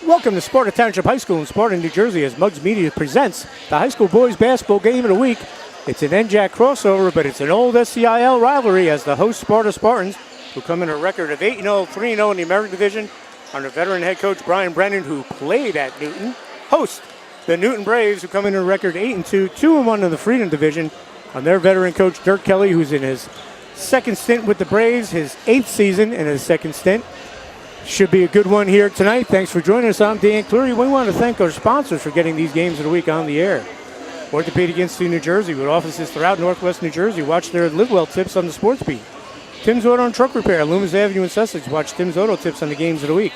Welcome to Sparta Township High School in Sparta, New Jersey, as Muggs Media presents the high school boys basketball game of the week. It's an NJAC crossover, but it's an old SCIL rivalry as the host Sparta Spartans, who come in a record of 8-0, 3-0 in the American Division, under veteran head coach Brian Brennan, who played at Newton, host the Newton Braves, who come in a record 8-2, 2-1 in the Freedom Division, on their veteran coach Dirk Kelly, who's in his second stint with the Braves, his 8th season in his second stint. Should be a good one here tonight. Thanks for joining us. I'm Dan Cleary. We want to thank our sponsors for getting these games of the week on the air. Orthopedic Institute New Jersey, with offices throughout Northwest New Jersey. Watch their Live Well tips on the Sports Beat. Tim's Auto and Truck Repair, Loomis Avenue in Sussex. Watch Tim's Auto tips on the games of the week.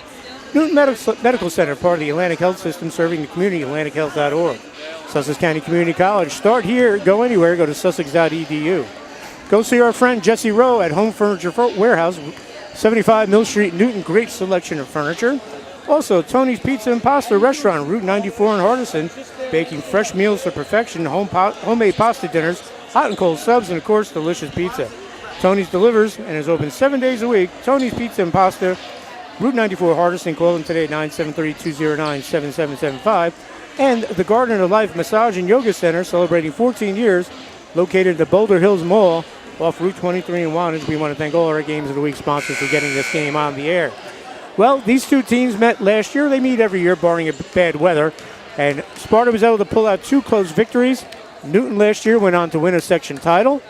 Newton Medical Center, part of the Atlantic Health System, serving the community, atlantichealth.org. Sussex County Community College. Start here, go anywhere, go to sussex.edu. Go see our friend Jesse Rowe at Home Furniture Warehouse, 75 Mill Street, Newton. Great selection of furniture. Also, Tony's Pizza and Pasta Restaurant, Route 94 in Hardison, baking fresh meals for perfection, homemade pasta dinners, hot and cold subs, and of course, delicious pizza. Tony's delivers and is open 7 days a week. Tony's Pizza and Pasta, Route 94 Hardison. Call them today at 973-209-7775. And the Garden of Life Massage and Yoga Center, celebrating 14 years, located at the Boulder Hills Mall, off Route 23 in Wantage. We want to thank all our Games of the Week sponsors for getting this game on the air. Well, these two teams met last year. They meet every year, barring bad weather. And Sparta was able to pull out two close victories. Newton last year went on to win a section title.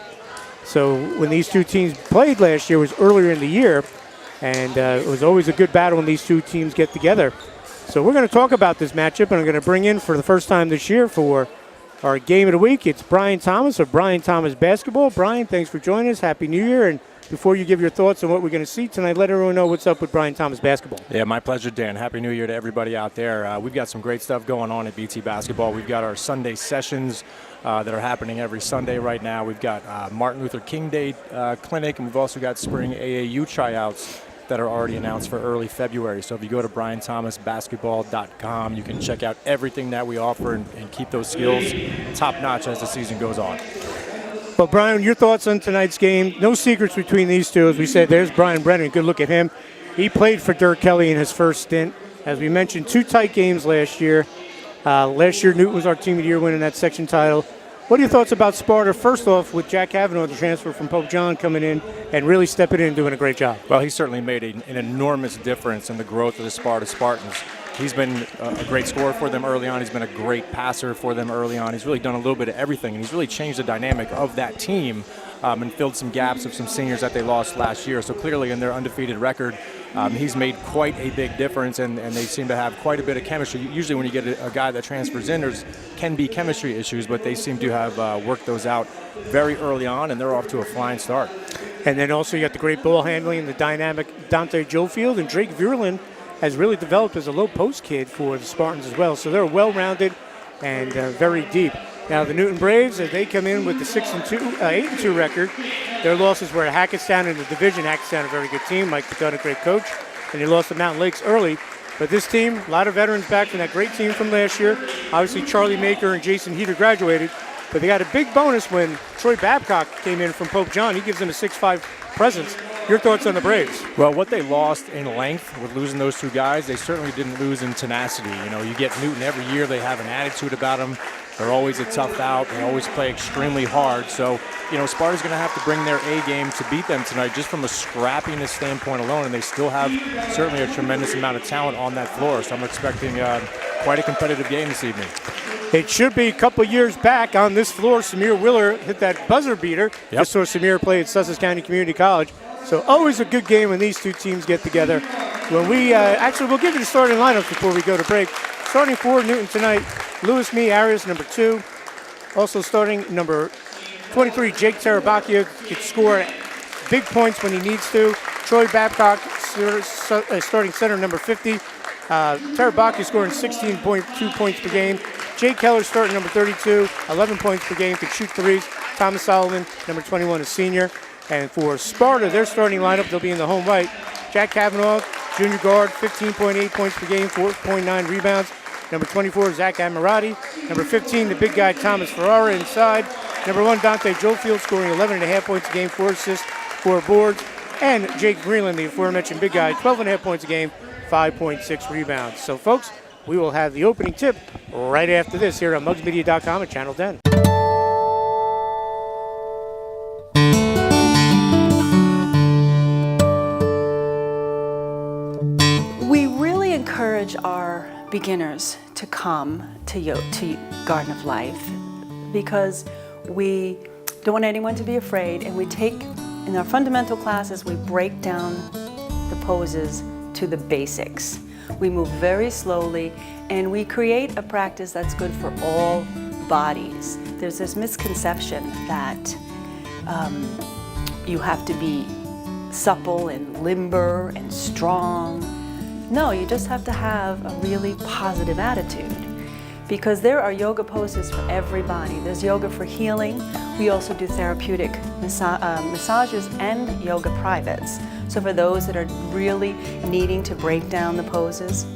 So when these two teams played last year, it was earlier in the year. And it was always a good battle when these two teams get together. So we're going to talk about this matchup, and I'm going to bring in for the first time this year for our game of the week, it's Brian Thomas of Brian Thomas Basketball. Brian, thanks for joining us. Happy New Year. And before you give your thoughts on what we're going to see tonight, let everyone know what's up with Brian Thomas Basketball. Yeah, my pleasure, Dan. Happy New Year to everybody out there. We've got some great stuff going on at BT Basketball. We've got our Sunday sessions that are happening every Sunday right now. We've got Martin Luther King Day clinic, and we've also got spring AAU tryouts that are already announced for early February. So if you go to BrianThomasBasketball.com, you can check out everything that we offer and keep those skills top-notch as the season goes on. Well, Brian, your thoughts on tonight's game. No secrets between these two. As we said, there's Brian Brennan. Good look at him. He played for Dirk Kelly in his first stint. As we mentioned, two tight games last year. Last year, Newton was our Team of the Year, winning that section title. What are your thoughts about Sparta? First off, with Jack Kavanaugh, the transfer from Pope John, coming in and really stepping in and doing a great job. Well, he certainly made an enormous difference in the growth of the Sparta Spartans. He's been a great scorer for them early on. He's been a great passer for them early on. He's really done a little bit of everything, and he's really changed the dynamic of that team and filled some gaps of some seniors that they lost last year. So clearly in their undefeated record, he's made quite a big difference, and they seem to have quite a bit of chemistry. Usually when you get a guy that transfers in, there can be chemistry issues, but they seem to have worked those out very early on, and they're off to a flying start. And then also you got the great ball handling and the dynamic Dante Jofield, and Drake Verlin has really developed as a low post kid for the Spartans as well. So they're well-rounded and very deep. Now the Newton Braves, as they come in with the 8-2 record, their losses were at Hackettstown in the division. Hackettstown, a very good team. Mike Paton, a great coach, and they lost to Mountain Lakes early. But this team, a lot of veterans back from that great team from last year. Obviously, Charlie Maker and Jason Heater graduated, but they got a big bonus when Troy Babcock came in from Pope John. He gives them a 6'5" presence. Your thoughts on the Braves? Well, what they lost in length with losing those two guys, they certainly didn't lose in tenacity. You know, you get Newton every year. They have an attitude about them. They're always a tough out. They always play extremely hard. So, you know, Sparta's going to have to bring their A game to beat them tonight just from a scrappiness standpoint alone. And they still have certainly a tremendous amount of talent on that floor. So I'm expecting quite a competitive game this evening. It should be a couple years back on this floor. Samir Willer hit that buzzer beater. Yep. Just saw Samir play at Sussex County Community College. So always a good game when these two teams get together. When we actually, we'll give you the starting lineups before we go to break. Starting for Newton tonight, Lewis Me Arias, number 2. Also starting number 23, Jake Terabacchia, can score big points when he needs to. Troy Babcock, starting center, number 50. Terabacchia scoring 16.2 points per game. Jake Keller, starting number 32, 11 points per game, can shoot threes. Thomas Solomon, number 21, a senior. And for Sparta, their starting lineup, they'll be in the home right. Jack Kavanaugh, junior guard, 15.8 points per game, 4.9 rebounds. Number 24, Zach Amirati. Number 15, the big guy, Thomas Ferrara, inside. Number 1, Dante Jofield, scoring 11.5 points a game, 4 assists, 4 boards. And Jake Greenland, the aforementioned big guy, 12.5 points a game, 5.6 rebounds. So, folks, we will have the opening tip right after this here on MugsMedia.com and Channel 10. We really encourage our beginners to come to Garden of Life because we don't want anyone to be afraid, and we take, in our fundamental classes, we break down the poses to the basics. We move very slowly, and we create a practice that's good for all bodies. There's this misconception that you have to be supple and limber and strong. No, you just have to have a really positive attitude, because there are yoga poses for everybody. There's yoga for healing. We also do therapeutic massages and yoga privates. So for those that are really needing to break down the poses,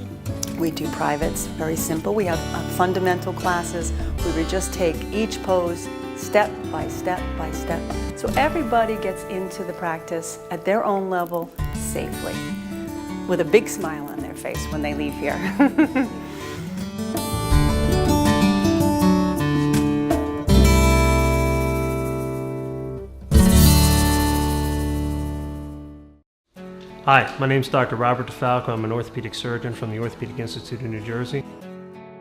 we do privates, very simple. We have fundamental classes where we just take each pose step by step by step. So everybody gets into the practice at their own level safely, with a big smile on their face when they leave here. Hi, my name is Dr. Robert DeFalco. I'm an orthopedic surgeon from the Orthopedic Institute of New Jersey.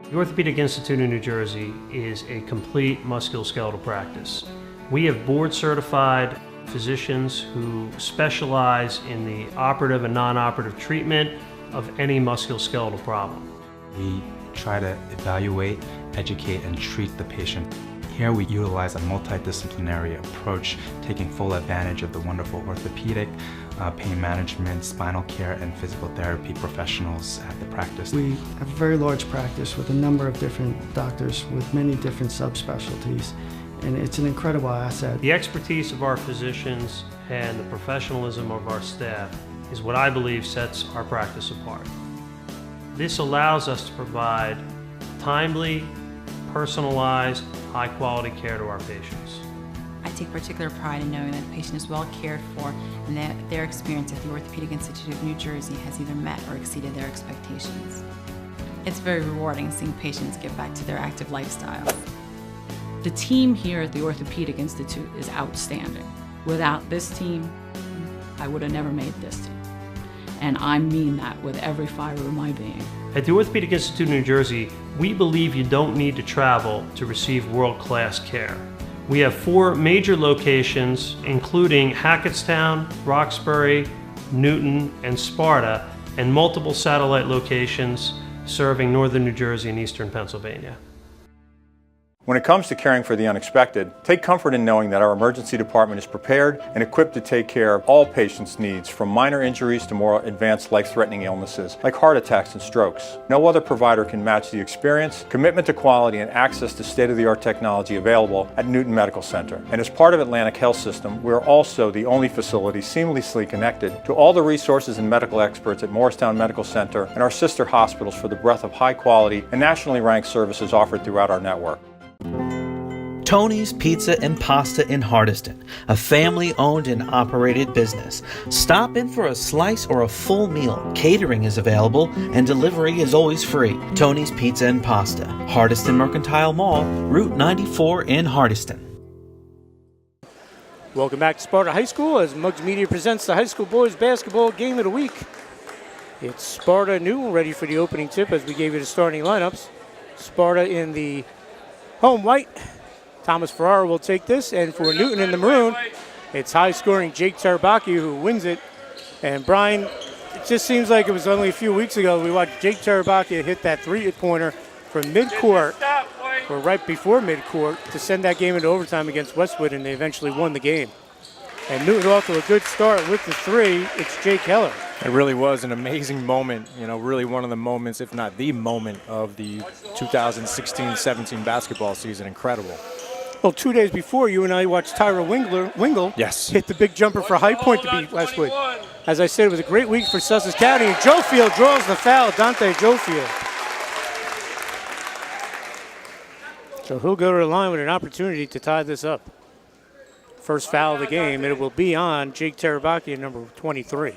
The Orthopedic Institute of New Jersey is a complete musculoskeletal practice. We have board-certified physicians who specialize in the operative and non-operative treatment of any musculoskeletal problem. We try to evaluate, educate, and treat the patient. Here we utilize a multidisciplinary approach, taking full advantage of the wonderful orthopedic, pain management, spinal care, and physical therapy professionals at the practice. We have a very large practice with a number of different doctors with many different subspecialties, and it's an incredible asset. The expertise of our physicians and the professionalism of our staff is what I believe sets our practice apart. This allows us to provide timely, personalized, high-quality care to our patients. I take particular pride in knowing that the patient is well cared for and that their experience at the Orthopedic Institute of New Jersey has either met or exceeded their expectations. It's very rewarding seeing patients get back to their active lifestyle. The team here at the Orthopedic Institute is outstanding. Without this team, I would have never made this team. And I mean that with every fiber of my being. At the Orthopedic Institute of New Jersey, we believe you don't need to travel to receive world-class care. We have 4 major locations, including Hackettstown, Roxbury, Newton, and Sparta, and multiple satellite locations serving northern New Jersey and eastern Pennsylvania. When it comes to caring for the unexpected, take comfort in knowing that our emergency department is prepared and equipped to take care of all patients' needs, from minor injuries to more advanced life-threatening illnesses like heart attacks and strokes. No other provider can match the experience, commitment to quality, and access to state-of-the-art technology available at Newton Medical Center. And as part of Atlantic Health System, we're also the only facility seamlessly connected to all the resources and medical experts at Morristown Medical Center and our sister hospitals for the breadth of high-quality and nationally ranked services offered throughout our network. Tony's Pizza and Pasta in Hardiston, a family-owned and operated business. Stop in for a slice or a full meal. Catering is available and delivery is always free. Tony's Pizza and Pasta, Hardiston Mercantile Mall, Route 94 in Hardiston. Welcome back to Sparta High School as Mugs Media presents the high school boys basketball game of the week. It's Sparta Newton ready for the opening tip as we gave you the starting lineups. Sparta in the home white. Thomas Ferrara will take this, and for Newton in the maroon, it's high-scoring Jake Terabaki who wins it. And Brian, it just seems like it was only a few weeks ago we watched Jake Terabaki hit that three-pointer from midcourt, or right before midcourt, to send that game into overtime against Westwood, and they eventually won the game. And Newton off to a good start with the three. It's Jake Heller. It really was an amazing moment, really one of the moments, if not the moment, of the 2016-17 basketball season. Incredible. Well, 2 days before, you and I watched Tyra Wingle hit the big jumper for High Point to beat Westwood. As I said, it was a great week for Sussex County, and Jofield draws the foul, Dante Jofield. So he'll go to the line with an opportunity to tie this up. First foul of the game, and it will be on Jake Terabaki at number 23.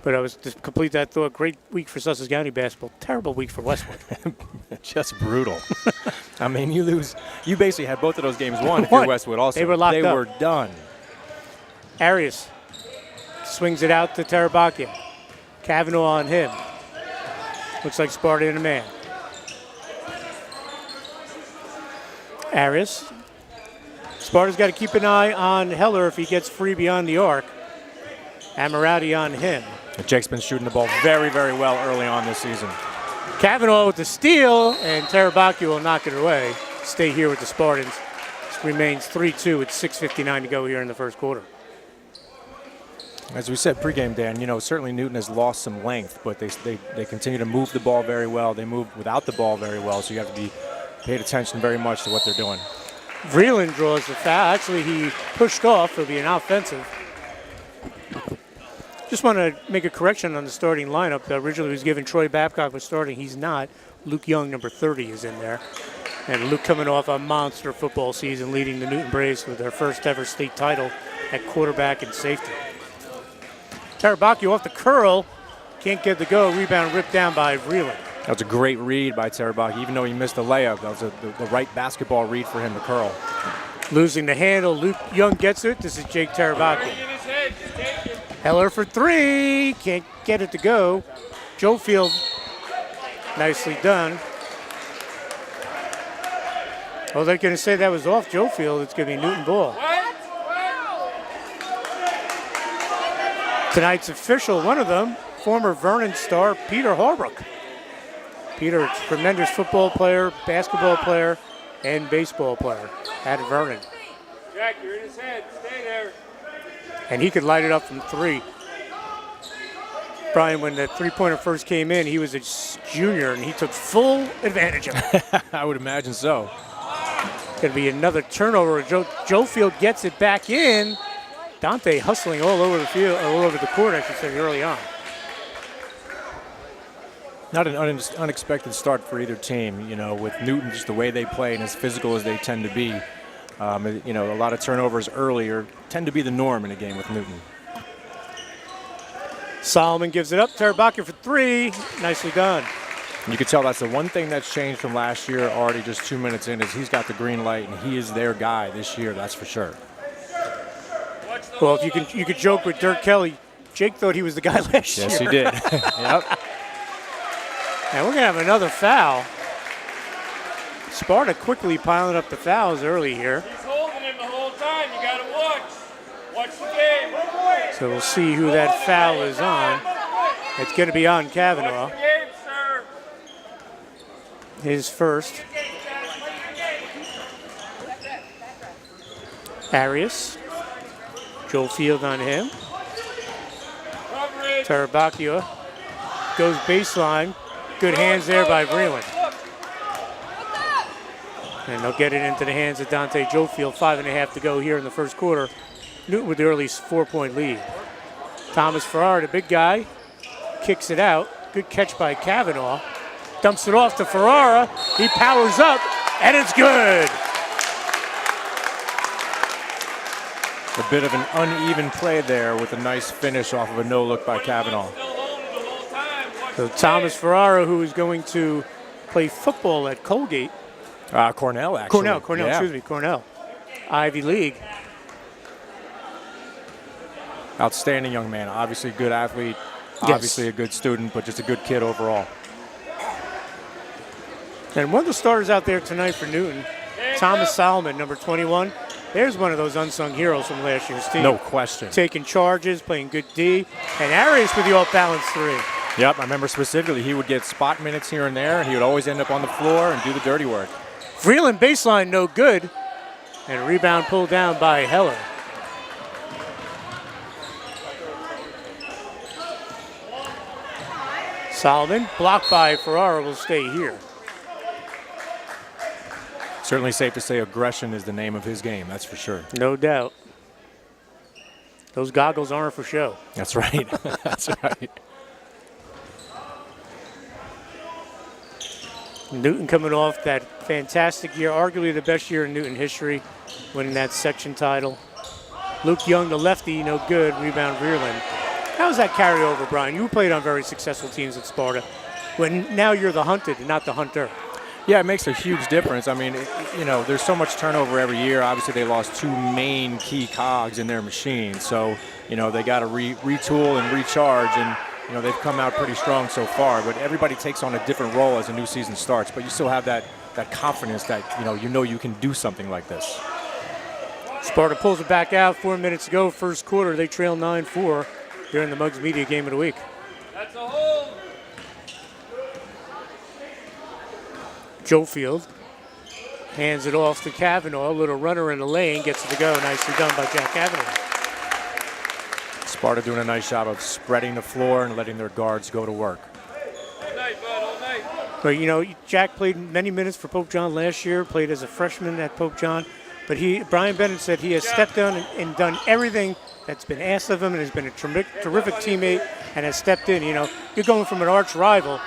But I was to complete that thought. Great week for Sussex County basketball. Terrible week for Westwood. Just brutal. I mean, you lose. You basically had both of those games won if you're Westwood also. They were locked up. They were done. Arias swings it out to Tarabakia. Kavanaugh on him. Looks like Sparta in a man. Arias. Sparta's got to keep an eye on Heller if he gets free beyond the arc. Amorati on him. Jake's been shooting the ball very, very well early on this season. Kavanaugh with the steal, and Tarabakia will knock it away. Stay here with the Spartans. This remains 3-2 with 6:59 to go here in the first quarter. As we said pregame, Dan, you know, certainly Newton has lost some length, but they continue to move the ball very well. They move without the ball very well, so you have to be paid attention very much to what they're doing. Vreeland draws the foul. Actually, he pushed off. It'll be an offensive. Just want to make a correction on the starting lineup. Originally, he was given Troy Babcock was starting. He's not. Luke Young, number 30, is in there. And Luke coming off a monster football season, leading the Newton Braves with their first ever state title at quarterback and safety. Tarabakia off the curl. Can't get the go. Rebound ripped down by Vreeland. That was a great read by Tarabakia. Even though he missed the layup, that was the right basketball read for him to curl. Losing the handle. Luke Young gets it. This is Jake Tarabakia. Heller for three. Can't get it to go. Jofield, nicely done. Well, they're going to say that was off Jofield. It's going to be Newton ball. Tonight's official, one of them, former Vernon star Peter Holbrook. Peter, tremendous football player, basketball player, and baseball player at Vernon. Jack, you're in his head. Stay there. And he could light it up from three. Brian, when the three-pointer first came in, he was a junior, and he took full advantage of it. I would imagine so. Going to be another turnover. Jofield gets it back in. Dante hustling all over the field, all over the court, I should say, early on. Not an unexpected start for either team, you know, with Newton, just the way they play and as physical as they tend to be. You know, a lot of turnovers earlier tend to be the norm in a game with Newton. Solomon gives it up. Tarabakia for three. Nicely done. You can tell that's the one thing that's changed from last year, already just 2 minutes in, is he's got the green light, and he is their guy this year, that's for sure. Well, if you could joke with Dirk Kelly, Jake thought he was the guy last year. Yes, he did. Yep. And we're going to have another foul. Sparta quickly piling up the fouls early here. He's holding him the whole time. You got to watch. Watch the game. So we'll see who that foul is on. It's going to be on Kavanaugh. Watch the game, sir. His first. Arias. Jofield on him. Tarabakia goes baseline. Good hands there by Vreeland. And they'll get it into the hands of Dante Jofield. 5.5 to go here in the first quarter. Newton with the early 4-point lead. Thomas Farrar, the big guy, kicks it out. Good catch by Kavanaugh. Dumps it off to Ferrara. He powers up, and it's good. A bit of an uneven play there with a nice finish off of a no-look by Kavanaugh. So Thomas Ferrara, who is going to play football at Colgate. Cornell, actually. Cornell, yeah. excuse me, Cornell. Ivy League. Outstanding young man. Obviously a good athlete. Obviously a good student, but just a good kid overall. And one of the starters out there tonight for Newton, Thomas Solomon, number 21. There's one of those unsung heroes from last year's team. No question. Taking charges, playing good D. And Arias with the off-balance three. Yep, I remember specifically he would get spot minutes here and there, and he would always end up on the floor and do the dirty work. Vreeland baseline, no good. And a rebound pulled down by Heller. Solomon, blocked by Ferrara, will stay here. Certainly safe to say aggression is the name of his game, that's for sure. No doubt. Those goggles aren't for show. That's right. That's right. Newton coming off that fantastic year, arguably the best year in Newton history, winning that section title. Luke Young, the lefty, no good. Rebound Vreeland. How does that carry over, Brian? You played on very successful teams at Sparta, when now you're the hunted and not the hunter. Yeah, it makes a huge difference. I mean, there's so much turnover every year. Obviously, they lost two main key cogs in their machine. So, they got to retool and recharge. And, they've come out pretty strong so far. But everybody takes on a different role as a new season starts. But you still have that confidence that, you can do something like this. Sparta pulls it back out. 4 minutes to go. First quarter, they trail 9-4 during the Muggs Media Game of the Week. That's a hold. Jofield hands it off to Kavanaugh. A little runner in the lane, gets it to go. Nicely done by Jack Kavanaugh. Sparta doing a nice job of spreading the floor and letting their guards go to work. All night, bud, all night. But, Jack played many minutes for Pope John last year, played as a freshman at Pope John. But Brian Bennett said he has stepped down and done everything that's been asked of him and has been a terrific teammate and has stepped in. You're going from an arch rival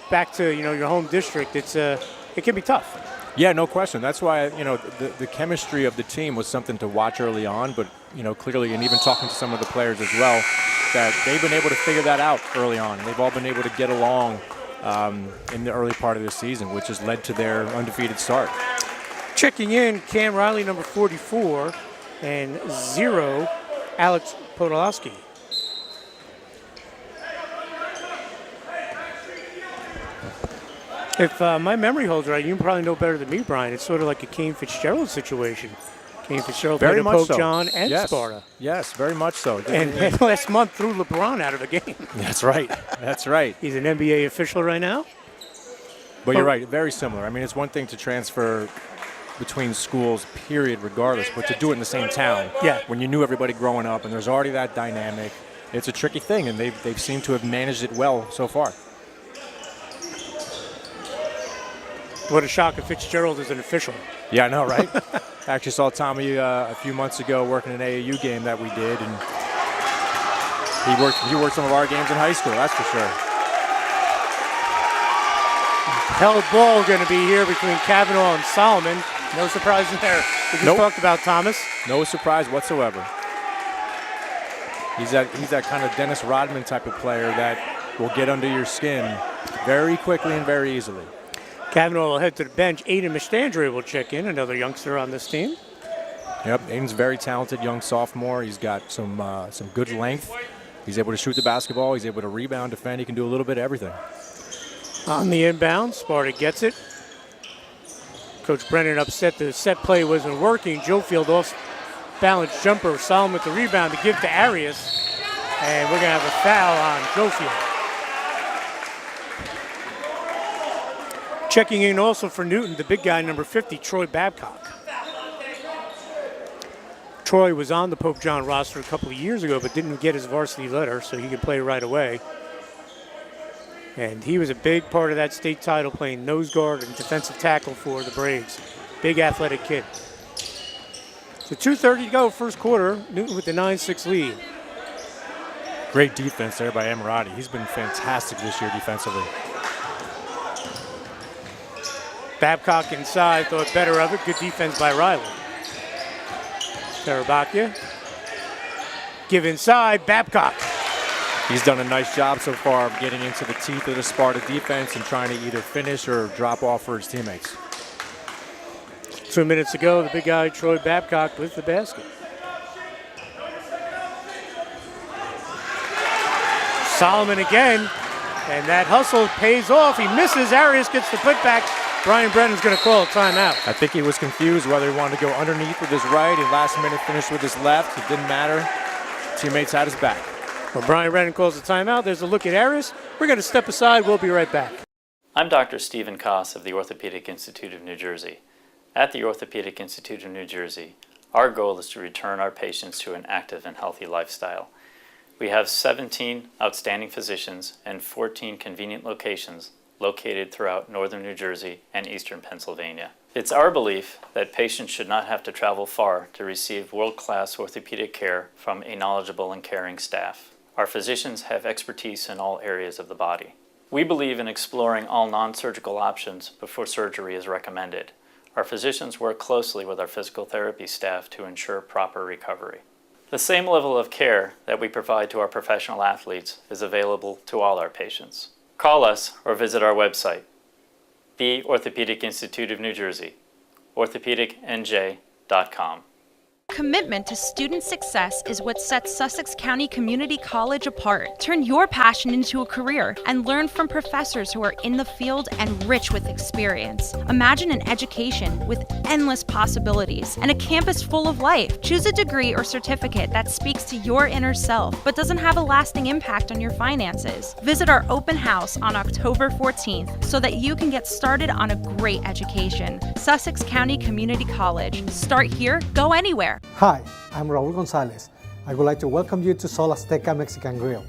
back to, your home district. It can be tough. Yeah, no question. That's why, the chemistry of the team was something to watch early on, but, clearly, and even talking to some of the players as well, that they've been able to figure that out early on. They've all been able to get along in the early part of the season, which has led to their undefeated start. Checking in, Cam Riley, number 44, and 0, Alex Podolski. If my memory holds right, you probably know better than me, Brian. It's sort of like a Kane Fitzgerald situation. Kane Fitzgerald played at Pope John and Sparta. Yes, very much so. And last month threw LeBron out of the game. That's right. That's right. He's an NBA official right now. But you're right, very similar. I mean, it's one thing to transfer between schools, period, regardless, but to do it in the same town. Yeah. When you knew everybody growing up and there's already that dynamic, it's a tricky thing, and they've seemed to have managed it well so far. What a shock if Fitzgerald is an official. Yeah, I know, right? I actually saw Tommy a few months ago working an AAU game that we did, and he worked some of our games in high school, that's for sure. Held ball going to be here between Kavanaugh and Solomon. No surprise in there. We just talked about Thomas. No surprise whatsoever. He's that kind of Dennis Rodman type of player that will get under your skin very quickly and very easily. Kavanaugh will head to the bench. Aiden Mastandre will check in, another youngster on this team. Yep, Aiden's very talented young sophomore. He's got some good length. He's able to shoot the basketball. He's able to rebound, defend. He can do a little bit of everything. On the inbound, Sparta gets it. Coach Brennan upset the set play wasn't working. Jofield off balance jumper. Solomon with the rebound to give to Arias. And we're going to have a foul on Jofield. Checking in also for Newton, the big guy, number 50, Troy Babcock. Troy was on the Pope John roster a couple of years ago, but didn't get his varsity letter, so he could play right away. And he was a big part of that state title, playing nose guard and defensive tackle for the Braves. Big athletic kid. So 2:30 to go, first quarter. Newton with the 9-6 lead. Great defense there by Emirati. He's been fantastic this year defensively. Babcock inside, thought better of it. Good defense by Riley. Tarabakia. Give inside, Babcock. He's done a nice job so far of getting into the teeth of the Sparta defense and trying to either finish or drop off for his teammates. 2 minutes ago, the big guy, Troy Babcock, with the basket. Solomon again, and that hustle pays off. He misses. Arias gets the putback. Brian Brennan's going to call a timeout. I think he was confused whether he wanted to go underneath with his right and last minute finish with his left. It didn't matter. Teammates had his back. Well, Brian Brennan calls a timeout. There's a look at Arias. We're going to step aside. We'll be right back. I'm Dr. Stephen Koss of the Orthopedic Institute of New Jersey. At the Orthopedic Institute of New Jersey, our goal is to return our patients to an active and healthy lifestyle. We have 17 outstanding physicians and 14 convenient locations located throughout northern New Jersey and eastern Pennsylvania. It's our belief that patients should not have to travel far to receive world-class orthopedic care from a knowledgeable and caring staff. Our physicians have expertise in all areas of the body. We believe in exploring all non-surgical options before surgery is recommended. Our physicians work closely with our physical therapy staff to ensure proper recovery. The same level of care that we provide to our professional athletes is available to all our patients. Call us or visit our website, the Orthopedic Institute of New Jersey, orthopedicnj.com. Commitment to student success is what sets Sussex County Community College apart. Turn your passion into a career and learn from professors who are in the field and rich with experience. Imagine an education with endless possibilities and a campus full of life. Choose a degree or certificate that speaks to your inner self but doesn't have a lasting impact on your finances. Visit our open house on October 14th so that you can get started on a great education. Sussex County Community College. Start here, go anywhere. Hi, I'm Raul Gonzalez. I would like to welcome you to Sol Azteca Mexican Grill.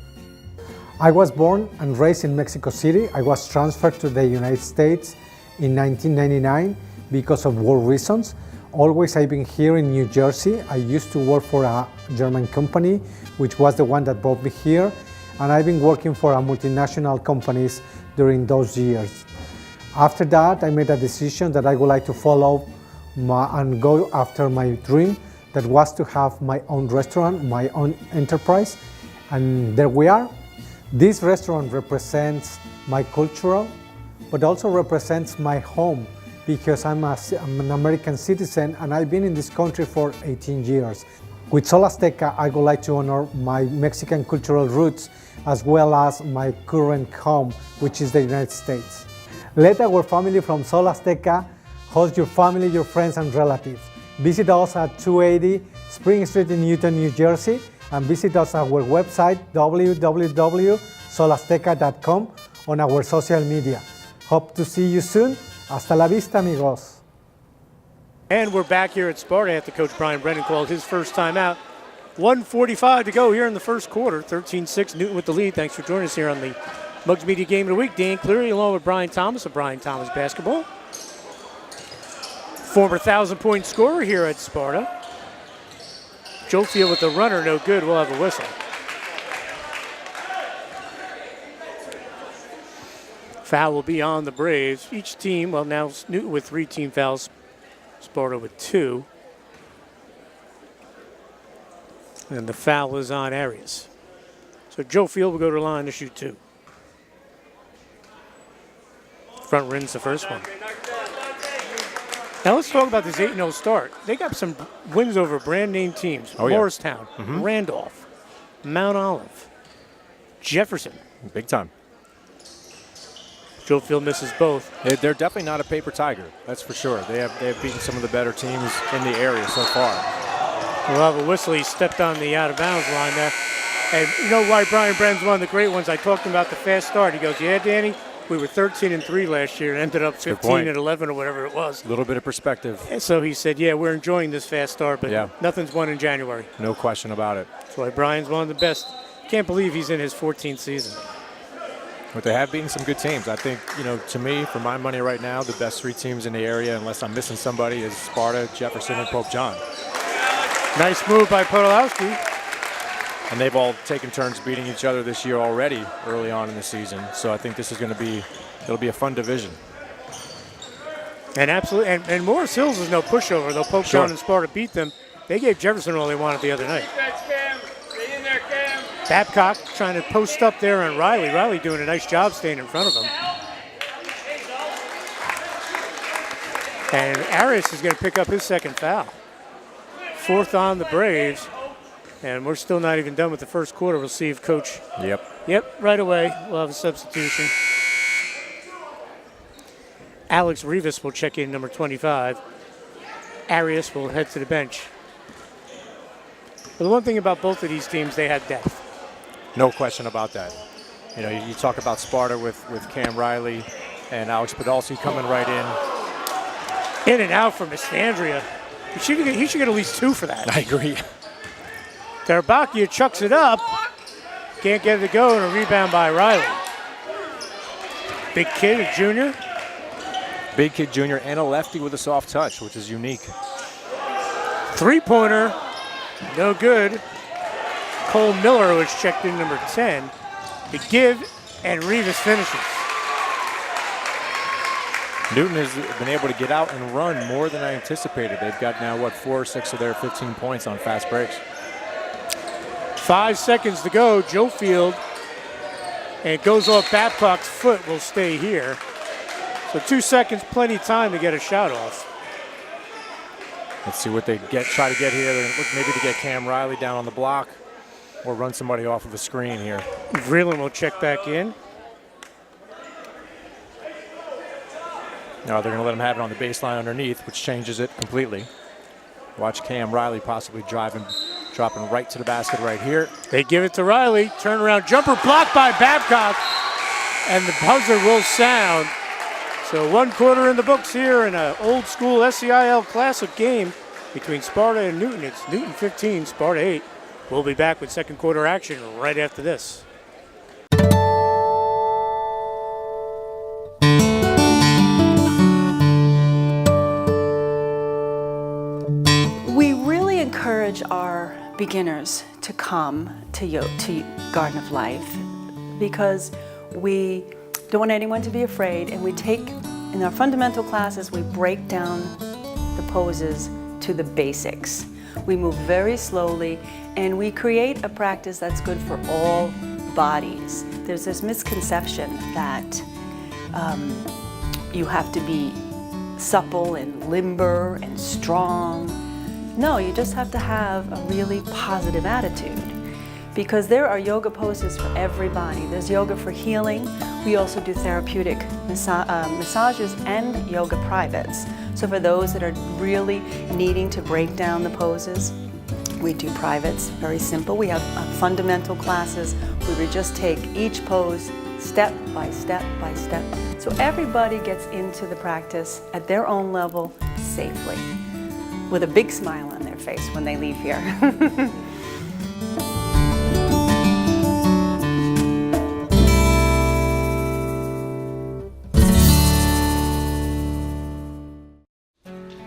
I was born and raised in Mexico City. I was transferred to the United States in 1999 because of war reasons. Always I've been here in New Jersey. I used to work for a German company, which was the one that brought me here, and I've been working for multinational companies during those years. After that, I made a decision that I would like to follow and go after my dream, that was to have my own restaurant, my own enterprise, and there we are. This restaurant represents my cultural, but also represents my home, because I'm an American citizen and I've been in this country for 18 years. With Sol Azteca, I would like to honor my Mexican cultural roots as well as my current home, which is the United States. Let our family from Sol Azteca host your family, your friends and relatives. Visit us at 280 Spring Street in Newton, New Jersey, and visit us at our website www.solazteca.com, on our social media. Hope to see you soon. Hasta la vista, amigos. And we're back here at Sparta after Coach Brian Brennan called his first time out. 1:45 to go here in the first quarter. 13-6, Newton with the lead. Thanks for joining us here on the Muggs Media Game of the Week. Dan Cleary along with Brian Thomas of Brian Thomas Basketball. Former 1,000-point scorer here at Sparta. Joe Field with the runner, no good. We'll have a whistle. Foul will be on the Braves. Each team, well, now Newton with 3 team fouls, Sparta with 2. And the foul is on Arias. So Joe Field will go to the line to shoot 2. Front rim's the first one. Now let's talk about this 8-0 start. They got some wins over brand name teams. Morristown, Randolph, Mount Olive, Jefferson. Big time. Joe Field misses both. They're definitely not a paper tiger, that's for sure. They have beaten some of the better teams in the area so far. We'll have a whistle. He stepped on the out-of-bounds line there. And you know why Brian Brennan's one of the great ones? I talked about the fast start. He goes, yeah, Danny, we were 13-3 last year and ended up 15-11 or whatever it was. A little bit of perspective. And so he said, yeah, we're enjoying this fast start, but nothing's won in January. No question about it. That's why Brian's one of the best. Can't believe he's in his 14th season. But they have beaten some good teams. I think, to me, for my money right now, the best 3 teams in the area, unless I'm missing somebody, is Sparta, Jefferson, and Pope John. Nice move by Podolowski. And they've all taken turns beating each other this year already early on in the season. So I think this is going to be, it'll be a fun division. And absolutely, and Morris Hills is no pushover, though Pope John and Sparta beat them. They gave Jefferson all they wanted the other night. Babcock trying to post up there on Riley. Riley doing a nice job staying in front of him. And Arias is going to pick up his second foul. 4th on the Braves. And we're still not even done with the first quarter. We'll see if Coach... Yep, right away. We'll have a substitution. Alex Rivas will check in, number 25. Arias will head to the bench. But the one thing about both of these teams, they have depth. No question about that. You talk about Sparta with Cam Riley and Alex Podolsky coming right in. In and out from Estandria. He should get at least 2 for that. I agree. Tarabakia chucks it up. Can't get it to go, and a rebound by Riley. Big kid, a junior. Big kid junior and a lefty with a soft touch, which is unique. 3-pointer, no good. Cole Miller was checked in, number 10. The give, and Rivas finishes. Newton has been able to get out and run more than I anticipated. They've got now, 4 or 6 of their 15 points on fast breaks. 5 seconds to go. Joe Field. And it goes off Babcock's foot, will stay here. So 2 seconds, plenty of time to get a shot off. Let's see what they try to get here. They're gonna look maybe to get Cam Riley down on the block or run somebody off of a screen here. Vreeland will check back in. No, they're going to let him have it on the baseline underneath, which changes it completely. Watch Cam Riley possibly dropping right to the basket right here. They give it to Riley. Turnaround jumper blocked by Babcock. And the buzzer will sound. So 1 quarter in the books here in an old school SCIL Classic game between Sparta and Newton. It's Newton 15, Sparta 8. We'll be back with second quarter action right after this. We really encourage our beginners to come to Garden of Life because we don't want anyone to be afraid, and we take, in our fundamental classes, we break down the poses to the basics. We move very slowly, and we create a practice that's good for all bodies. There's this misconception that you have to be supple and limber and strong. No, you just have to have a really positive attitude, because there are yoga poses for everybody. There's yoga for healing. We also do therapeutic massages and yoga privates. So for those that are really needing to break down the poses, we do privates, very simple. We have fundamental classes where we just take each pose step by step by step. So everybody gets into the practice at their own level safely, with a big smile on their face when they leave here.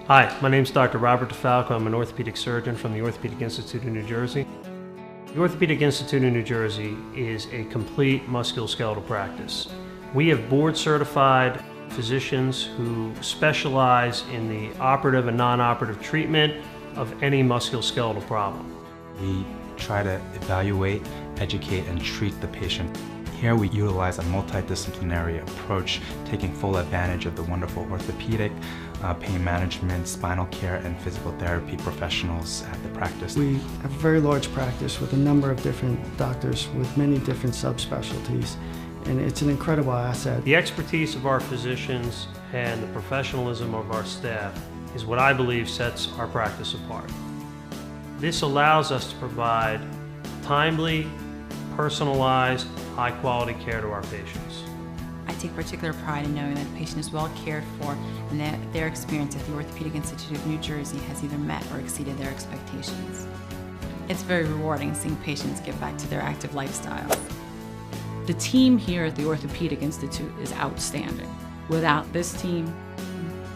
Hi, my name is Dr. Robert DeFalco. I'm an orthopedic surgeon from the Orthopedic Institute of New Jersey. The Orthopedic Institute of New Jersey is a complete musculoskeletal practice. We have board-certified physicians who specialize in the operative and non-operative treatment of any musculoskeletal problem. We try to evaluate, educate, and treat the patient. Here we utilize a multidisciplinary approach, taking full advantage of the wonderful orthopedic, pain management, spinal care, and physical therapy professionals at the practice. We have a very large practice with a number of different doctors with many different subspecialties, and it's an incredible asset. The expertise of our physicians and the professionalism of our staff is what I believe sets our practice apart. This allows us to provide timely, personalized, high-quality care to our patients. I take particular pride in knowing that the patient is well cared for and that their experience at the Orthopedic Institute of New Jersey has either met or exceeded their expectations. It's very rewarding seeing patients get back to their active lifestyles. The team here at the Orthopedic Institute is outstanding. Without this team,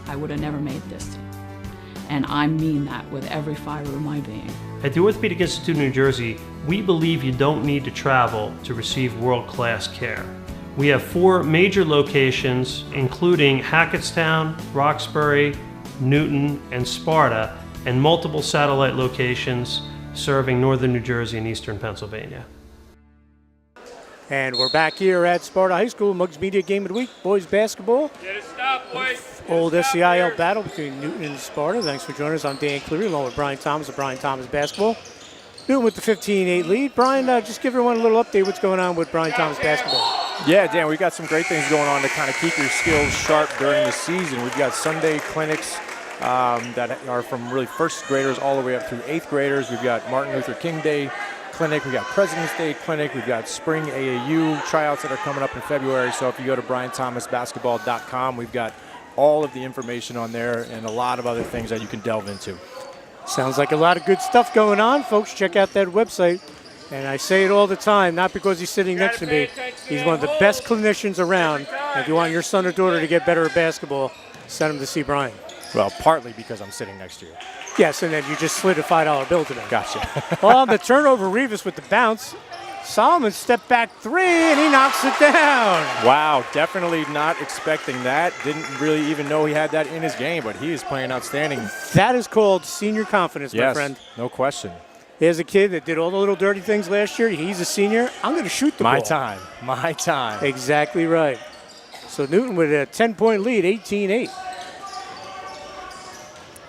I would have never made this team. And I mean that with every fiber of my being. At the Orthopedic Institute of New Jersey, we believe you don't need to travel to receive world-class care. We have 4 major locations, including Hackettstown, Roxbury, Newton, and Sparta, and multiple satellite locations serving northern New Jersey and eastern Pennsylvania. And we're back here at Sparta High School, Muggs Media Game of the Week, boys basketball. Get a stop, boys. Old SCIL battle between Newton and Sparta. Thanks for joining us. I'm Dan Cleary, along with Brian Thomas of Brian Thomas Basketball. Newton with the 15-8 lead. Brian, just give everyone a little update what's going on with Brian Thomas Basketball. Yeah, Dan, we've got some great things going on to kind of keep your skills sharp during the season. We've got Sunday clinics that are from really first graders all the way up through 8th graders. We've got Martin Luther King Day clinic, we've got President's Day clinic, we've got spring AAU tryouts that are coming up in February. So if you go to BrianThomasBasketball.com, we've got all of the information on there and a lot of other things that you can delve into. Sounds like a lot of good stuff going on, folks. Check out that website. And I say it all the time, not because he's sitting next to me. He's one of the best clinicians around. And if you want your son or daughter to get better at basketball, send them to see Brian. Well, partly because I'm sitting next to you. Yes, and then you just slid a $5 bill to them. Gotcha. Well, on the turnover, Rivas with the bounce. Solomon step back 3, and he knocks it down. Wow, definitely not expecting that. Didn't really even know he had that in his game, but he is playing outstanding. That is called senior confidence, my friend. No question. There's a kid that did all the little dirty things last year. He's a senior. I'm going to shoot the ball. My time. Exactly right. So Newton with a 10-point lead, 18-8.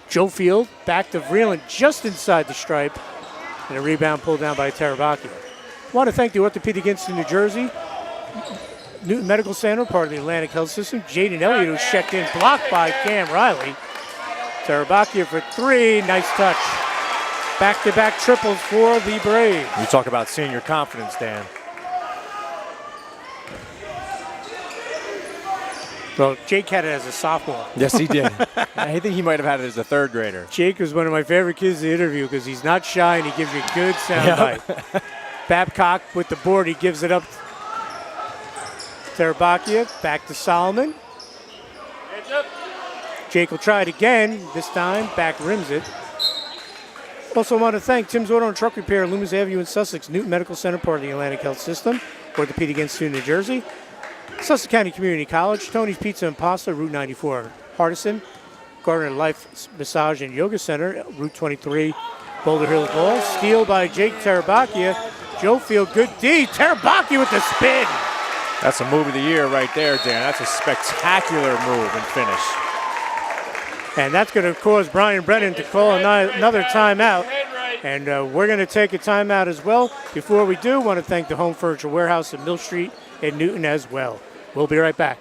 Joe Field back to Vreeland just inside the stripe. And a rebound pulled down by Terabacchia. I want to thank the Orthopedic Institute of New Jersey, Newton Medical Center, part of the Atlantic Health System. Jaden Elliott, who's checked in, blocked by Cam Riley. Terabacchia for three. Nice touch. Back-to-back triples for the Braves. You talk about senior confidence, Dan. Well, Jake had it as a sophomore. Yes, he did. I think he might have had it as a third grader. Jake was one of my favorite kids to interview because he's not shy and he gives you a good soundbite. Babcock with the board, he gives it up. Terabacchia back to Solomon. Jake will try it again. This time, back rims it. Also want to thank Tim's Auto and Truck Repair, Loomis Avenue in Sussex, Newton Medical Center, part of the Atlantic Health System, Orthopedic Institute of New Jersey, Sussex County Community College, Tony's Pizza and Pasta, Route 94, Hardison, Gardner Life Massage and Yoga Center, Route 23, Boulder Hills Ball. Steal by Jake Terabacchia. Joe Field, good D. Terabacchia with the spin. That's a move of the year right there, Dan. That's a spectacular move and finish. And that's going to cause Brian Brennan to call another timeout. And we're going to take a timeout as well. Before we do, want to thank the Home Furniture Warehouse at Mill Street in Newton as well. We'll be right back.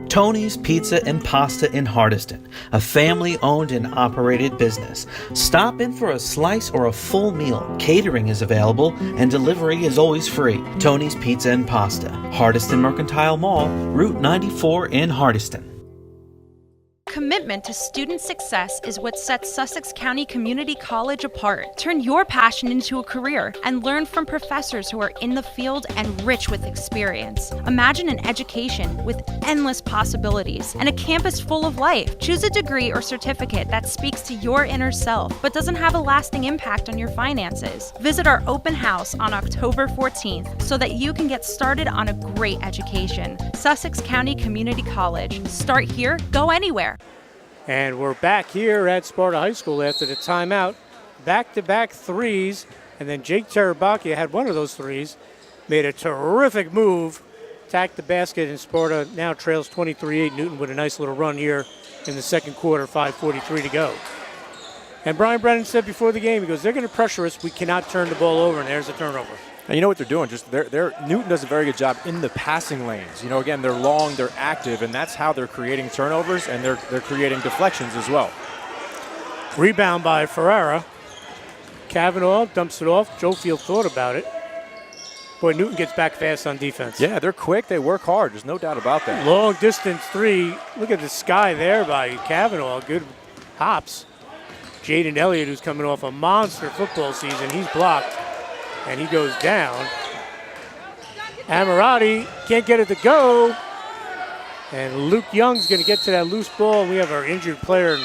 Tony's Pizza and Pasta in Hardiston, a family-owned and operated business. Stop in for a slice or a full meal. Catering is available and delivery is always free. Tony's Pizza and Pasta, Hardiston Mercantile Mall, Route 94 in Hardiston. Commitment to student success is what sets Sussex County Community College apart. Turn your passion into a career and learn from professors who are in the field and rich with experience. Imagine an education with endless possibilities and a campus full of life. Choose a degree or certificate that speaks to your inner self but doesn't have a lasting impact on your finances. Visit our open house on October 14th so that you can get started on a great education. Sussex County Community College. Start here, go anywhere. And we're back here at Sparta High School after the timeout. Back-to-back threes. And then Jake Terabacchia had one of those threes. Made a terrific move. Tacked the basket, and Sparta now trails 23-8. Newton with a nice little run here in the second quarter, 5:43 to go. And Brian Brennan said before the game, he goes, they're going to pressure us. We cannot turn the ball over, and there's a turnover. And you know what they're doing? Just Newton does a very good job in the passing lanes. You know, again, they're long, they're active, and that's how they're creating turnovers, and they're creating deflections as well. Rebound by Ferrara. Kavanaugh dumps it off. Joe Field thought about it. Boy, Newton gets back fast on defense. Yeah, they're quick. They work hard. There's no doubt about that. Long distance three. Look at the sky there by Kavanaugh. Good hops. Jaden Elliott, who's coming off a monster football season, he's blocked. And he goes down. Ammirati can't get it to go. And Luke Young's going to get to that loose ball. We have our injured player.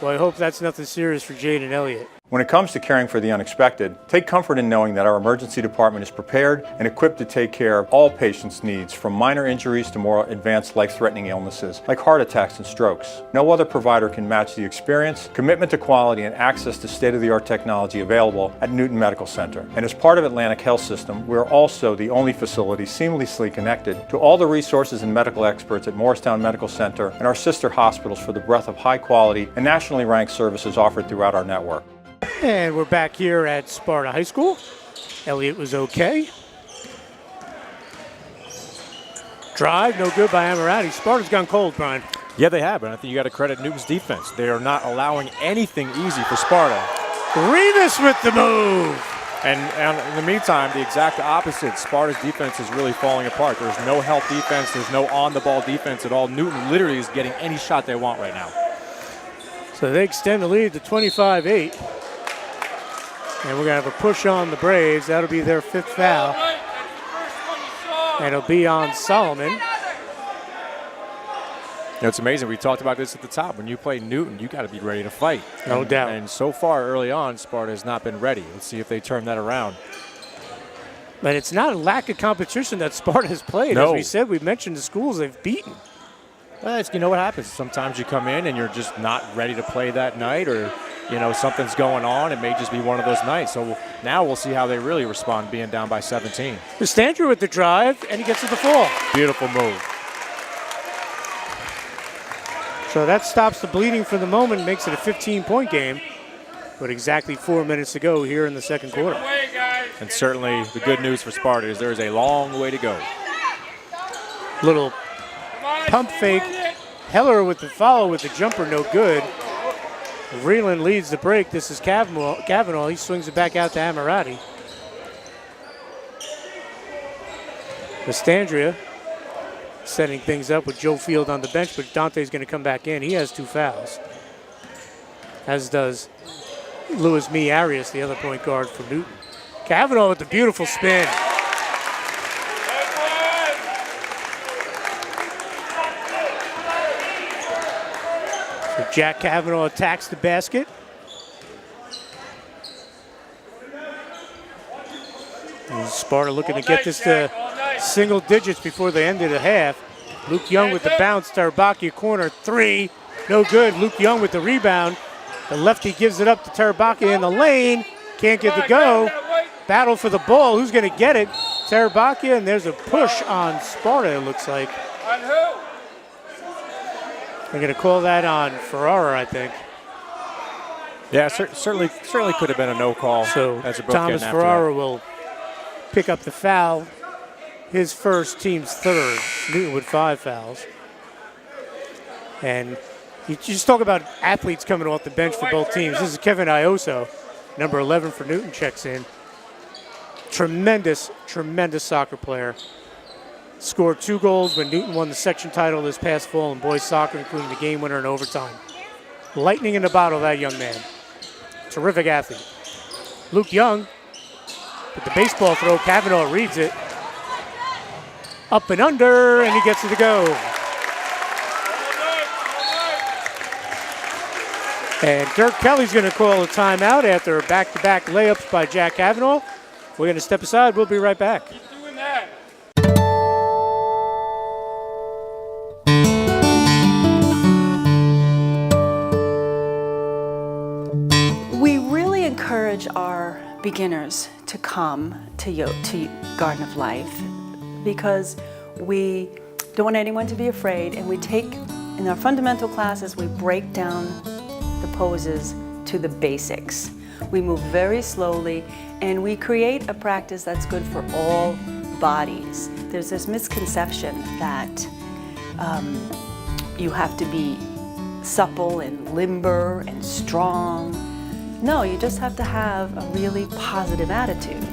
Well, I hope that's nothing serious for Jaden Elliott. When it comes to caring for the unexpected, take comfort in knowing that our emergency department is prepared and equipped to take care of all patients' needs, from minor injuries to more advanced life-threatening illnesses like heart attacks and strokes. No other provider can match the experience, commitment to quality, and access to state-of-the-art technology available at Newton Medical Center. And as part of Atlantic Health System, we're also the only facility seamlessly connected to all the resources and medical experts at Morristown Medical Center and our sister hospitals for the breadth of high-quality and nationally ranked services offered throughout our network. And we're back here at Sparta High School. Elliott was okay. Drive, no good by Ammirati. Sparta's gone cold, Brian. Yeah, they have, and I think you got to credit Newton's defense. They are not allowing anything easy for Sparta. Rivas with the move. And in the meantime, the exact opposite. Sparta's defense is really falling apart. There's no help defense. There's no on-the-ball defense at all. Newton literally is getting any shot they want right now. So they extend the lead to 25-8. And we're going to have a push on the Braves. That'll be their fifth foul. And it'll be on Solomon. You know, it's amazing. We talked about this at the top. When you play Newton, you got to be ready to fight. No doubt. And so far early on, Sparta has not been ready. Let's see if they turn that around. But it's not a lack of competition that Sparta has played. No. As we said, we've mentioned the schools they've beaten. Well, you know what happens. Sometimes you come in and you're just not ready to play that night, or you know, something's going on. It may just be one of those nights. So now we'll see how they really respond being down by 17. Costanza with the drive, and he gets to the fall. Beautiful move. So that stops the bleeding for the moment, makes it a 15-point game. But exactly 4 minutes to go here in the second quarter. And certainly the good news for Sparta is there is a long way to go. Little pump fake. Heller with the follow with the jumper, no good. Vreeland leads the break. This is Kavanaugh. He swings it back out to Amirati. Castandria setting things up with Joe Field on the bench, but Dante's going to come back in. He has 2 fouls, as does Louis Mee Arias, the other point guard for Newton. Kavanaugh with the beautiful spin. So Jack Kavanaugh attacks the basket. And Sparta looking to get this to single digits before the end of the half. Luke Young with the bounce, Tarabakia corner 3, no good. Luke Young with the rebound. The lefty gives it up to Tarabakia in the lane, can't get the go. Battle for the ball, who's gonna get it? Tarabakia, and there's a push on Sparta, it looks like. On who? They're gonna call that on Ferrara, I think. Yeah, certainly could have been a no call. So as a Thomas Ferrara will pick up the foul. His first, team's third. Newton with 5 fouls. And you just talk about athletes coming off the bench for both teams. This is Kevin Ioso, number 11 for Newton, checks in. Tremendous, tremendous soccer player. Scored 2 goals when Newton won the section title this past fall in boys soccer, including the game winner in overtime. Lightning in the bottle, that young man. Terrific athlete. Luke Young with the baseball throw. Kavanaugh reads it. Up and under, and he gets it to go. And Dirk Kelly's going to call a timeout after back-to-back layups by Jack Kavanaugh. We're going to step aside. We'll be right back. Keep doing that. We really encourage our beginners to come to Garden of Life because we don't want anyone to be afraid, and we take, in our fundamental classes, we break down the poses to the basics. We move very slowly, and we create a practice that's good for all bodies. There's this misconception that you have to be supple and limber and strong. No, you just have to have a really positive attitude,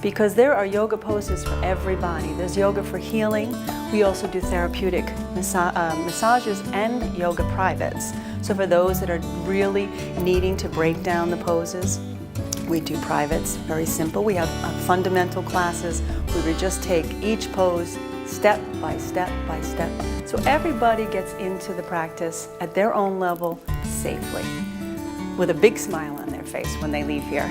because there are yoga poses for every body. There's yoga for healing. We also do therapeutic massages and yoga privates. So for those that are really needing to break down the poses, we do privates, very simple. We have fundamental classes where we just take each pose step by step by step. So everybody gets into the practice at their own level safely, with a big smile on their face when they leave here.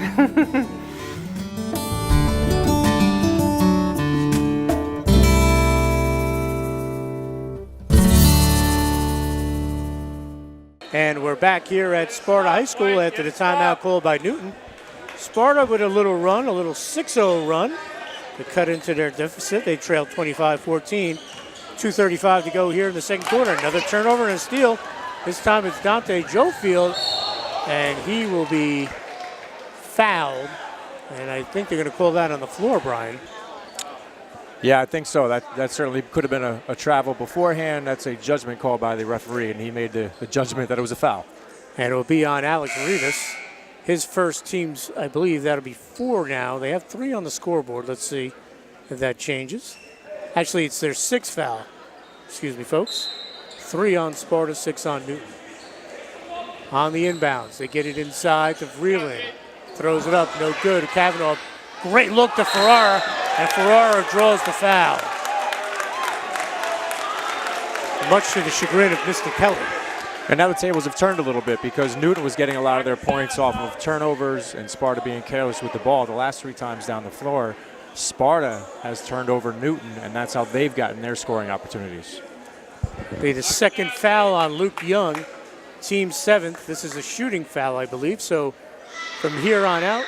And we're back here at Sparta High School after the timeout called by Newton. Sparta with a little run, a little 6-0 run to cut into their deficit. They trailed 25-14. 2:35 to go here in the second quarter. Another turnover and a steal. This time it's Dante Jofield, and he will be fouled. And I think they're going to call that on the floor, Brian. Yeah, I think so. That certainly could have been a travel beforehand. That's a judgment call by the referee, and he made the judgment that it was a foul. And it will be on Alex Rivas. His first team's, I believe that'll be 4 now. They have 3 on the scoreboard. Let's see if that changes. Actually, it's their 6th foul. Excuse me, folks. 3 on Sparta, 6 on Newton. On the inbounds, they get it inside to Vreeland. Throws it up, no good. Kavanaugh, great look to Ferrara, and Ferrara draws the foul. Much to the chagrin of Mr. Kelly. And now the tables have turned a little bit because Newton was getting a lot of their points off of turnovers and Sparta being careless with the ball. The last 3 times down the floor, Sparta has turned over Newton, and that's how they've gotten their scoring opportunities. Be the second foul on Luke Young. team 7th. This is a shooting foul, I believe. So from here on out,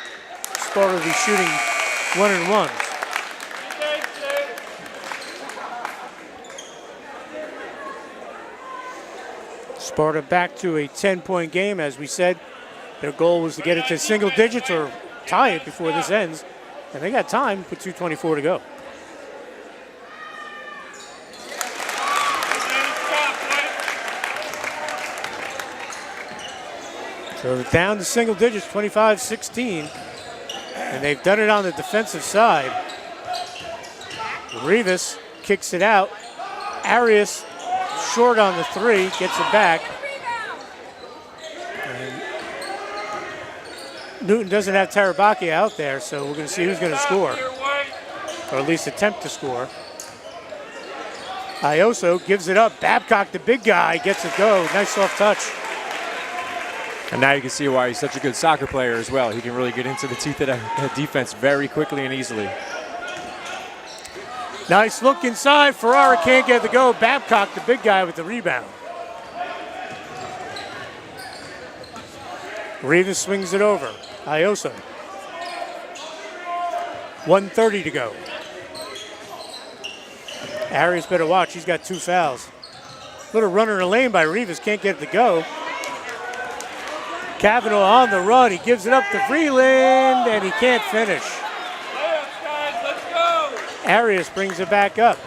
Sparta will be shooting 1-and-1s. Sparta back to a 10-point game. As we said, their goal was to get it to single digits or tie it before this ends. And they got time with 2:24 to go. So down to single digits, 25-16. And they've done it on the defensive side. Rivas kicks it out. Arias short on the 3, gets it back. And Newton doesn't have Tarabakia out there, so we're going to see who's going to score, or at least attempt to score. Ioso gives it up. Babcock, the big guy, gets it go. Nice soft touch. And now you can see why he's such a good soccer player as well. He can really get into the teeth of that defense very quickly and easily. Nice look inside. Ferrara can't get the go. Babcock, the big guy, with the rebound. Rivas swings it over. Ioso. 1:30 to go. Arias better watch. He's got 2 fouls. Little runner in the lane by Rivas. Can't get it to go. Cavanaugh on the run. He gives it up to Freeland, and he can't finish. Arias brings it back up.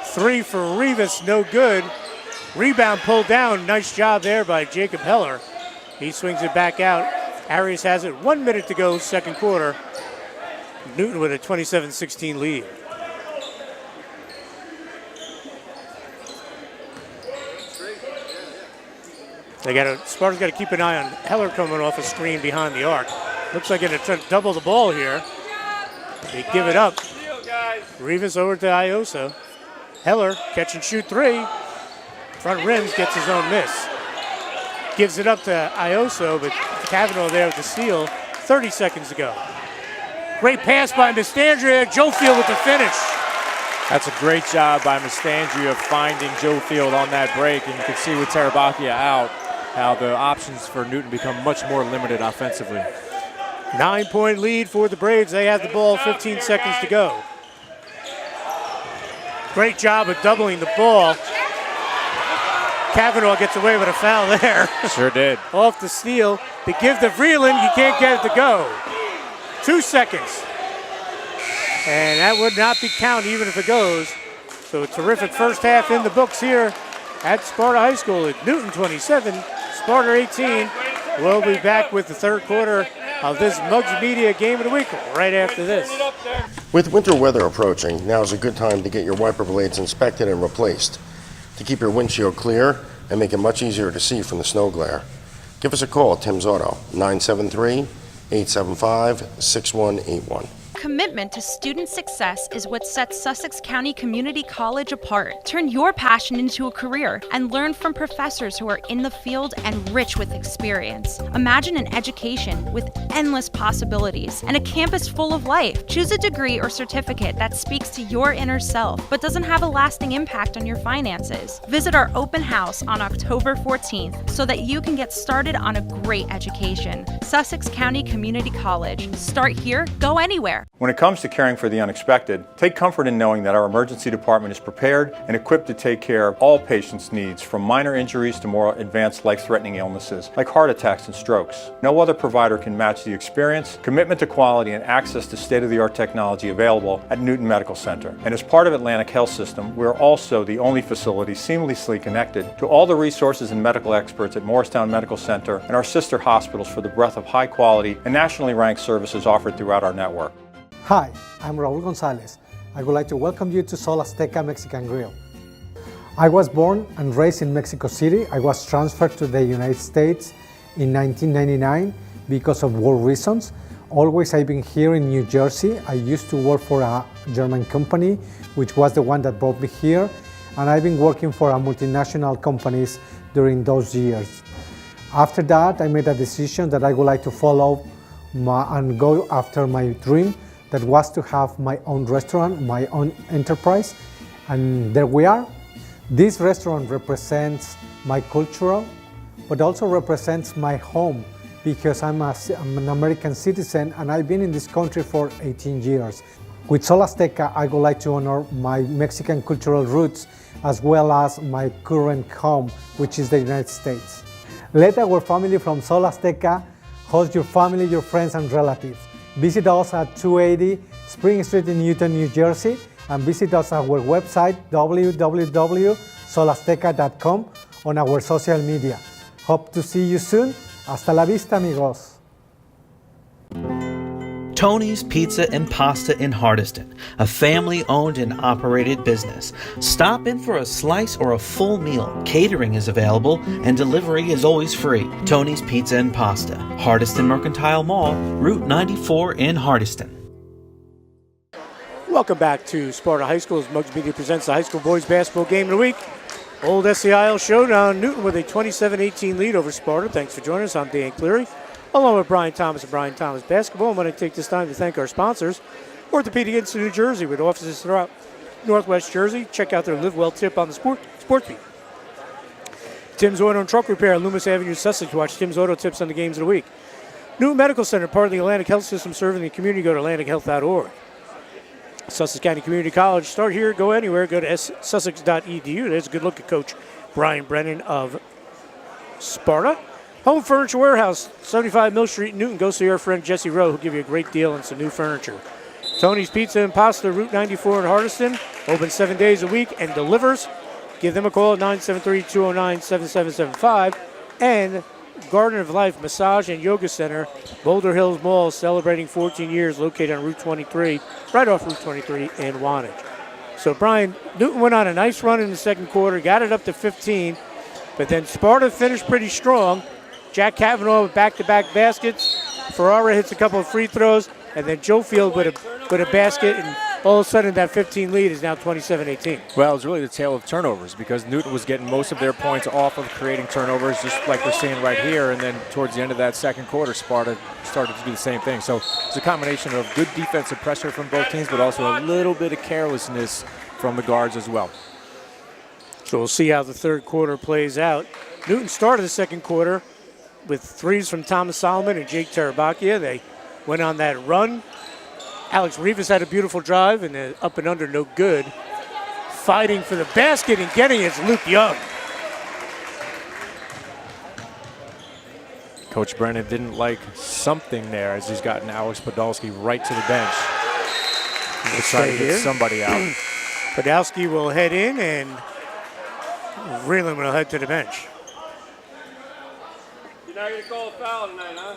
3 for Rivas, no good. Rebound pulled down. Nice job there by Jacob Heller. He swings it back out. Arias has it. 1 minute to go, second quarter. Newton with a 27-16 lead. Sparta's got to keep an eye on Heller coming off a screen behind the arc. Looks like they're going to try to double the ball here. They give it up. Rivas over to Ioso. Heller, catch and shoot 3. Front rims, gets his own miss. Gives it up to Ioso, but Cavanaugh there with the steal. 30 seconds to go. Great pass by Mastandria. Jofield with the finish. That's a great job by Mastandria finding Jofield on that break, and you can see with Tarabakia out how the options for Newton become much more limited offensively. 9-point lead for the Braves. They have the ball, 15 seconds to go. Great job of doubling the ball. Cavanaugh gets away with a foul there. Sure did. Off the steal. They give to Vreeland. He can't get it to go. 2 seconds. And that would not be counted even if it goes. So a terrific first half in the books here at Sparta High School. At Newton 27, Sparta 18. We'll be back with the third quarter of this Muggs Media Game of the Week right after this. With winter weather approaching, now is a good time to get your wiper blades inspected and replaced to keep your windshield clear and make it much easier to see from the snow glare. Give us a call at Tim's Auto, 973-875-6181. Commitment to student success is what sets Sussex County Community College apart. Turn your passion into a career and learn from professors who are in the field and rich with experience. Imagine an education with endless possibilities and a campus full of life. Choose a degree or certificate that speaks to your inner self but doesn't have a lasting impact on your finances. Visit our open house on October 14th so that you can get started on a great education. Sussex County Community College. Start here, go anywhere. When it comes to caring for the unexpected, take comfort in knowing that our emergency department is prepared and equipped to take care of all patients' needs, from minor injuries to more advanced life-threatening illnesses like heart attacks and strokes. No other provider can match the experience, commitment to quality, and access to state-of-the-art technology available at Newton Medical Center. And as part of Atlantic Health System, we're also the only facility seamlessly connected to all the resources and medical experts at Morristown Medical Center and our sister hospitals for the breadth of high-quality and nationally ranked services offered throughout our network. Hi, I'm Raul Gonzalez. I would like to welcome you to Sol Azteca Mexican Grill. I was born and raised in Mexico City. I was transferred to the United States in 1999 because of war reasons. Always I've been here in New Jersey. I used to work for a German company, which was the one that brought me here. And I've been working for multinational companies during those years. After that, I made a decision that I would like to follow and go after my dream, that was to have my own restaurant, my own enterprise, and there we are. This restaurant represents my cultural, but also represents my home because I'm an American citizen and I've been in this country for 18 years. With Sol Azteca, I would like to honor my Mexican cultural roots as well as my current home, which is the United States. Let our family from Sol Azteca host your family, your friends and relatives. Visit us at 280 Spring Street in Newton, New Jersey, and visit us at our website www.solazteca.com on our social media. Hope to see you soon. Hasta la vista, amigos. Tony's Pizza and Pasta in Hardiston, a family-owned and operated business. Stop in for a slice or a full meal. Catering is available and delivery is always free. Tony's Pizza and Pasta, Hardiston Mercantile Mall, Route 94 in Hardiston. Welcome back to Sparta High School as Muggs Media presents the high school boys basketball game of the week. Old SCIL showdown. Newton with a 27-18 lead over Sparta. Thanks for joining us. I'm Dan Cleary, along with Brian Thomas of Brian Thomas Basketball. I'm going to take this time to thank our sponsors, Orthopedic Institute of New Jersey, with offices throughout Northwest Jersey. Check out their Live Well tip on the sports beat. Tim's Auto and Truck Repair, Loomis Avenue, Sussex. Watch Tim's Auto tips on the games of the week. Newton Medical Center, part of the Atlantic Health System serving the community. Go to atlantichealth.org. Sussex County Community College. Start here, go anywhere. Go to sussex.edu. There's a good look at Coach Brian Brennan of Sparta. Home Furniture Warehouse, 75 Mill Street, Newton. Go see our friend Jesse Rowe, who'll give you a great deal on some new furniture. Tony's Pizza and Pasta, Route 94 in Hardiston. Open 7 days a week and delivers. Give them a call at 973-209-7775. And Garden of Life Massage and Yoga Center, Boulder Hills Mall, celebrating 14 years, located on Route 23, right off Route 23 in Wantage. So, Brian, Newton went on a nice run in the second quarter, got it up to 15, but then Sparta finished pretty strong. Jack Kavanaugh with back-to-back baskets. Ferrara hits a couple of free throws, and then Joe Field with a basket, and all of a sudden that 15 lead is now 27-18. Well, it's really the tale of turnovers because Newton was getting most of their points off of creating turnovers, just like we're seeing right here. And then towards the end of that second quarter, Sparta started to do the same thing. So it's a combination of good defensive pressure from both teams, but also a little bit of carelessness from the guards as well. So we'll see how the third quarter plays out. Newton started the second quarter with threes from Thomas Solomon and Jake Tarabakia. They went on that run. Alex Rivas had a beautiful drive, and the up and under no good. Fighting for the basket and getting it is Luke Young. Coach Brennan didn't like something there as he's gotten Alex Podolsky right to the bench. He's trying to get somebody out. Podolsky will head in, and Vreeland will head to the bench. You're not going to call a foul tonight, huh?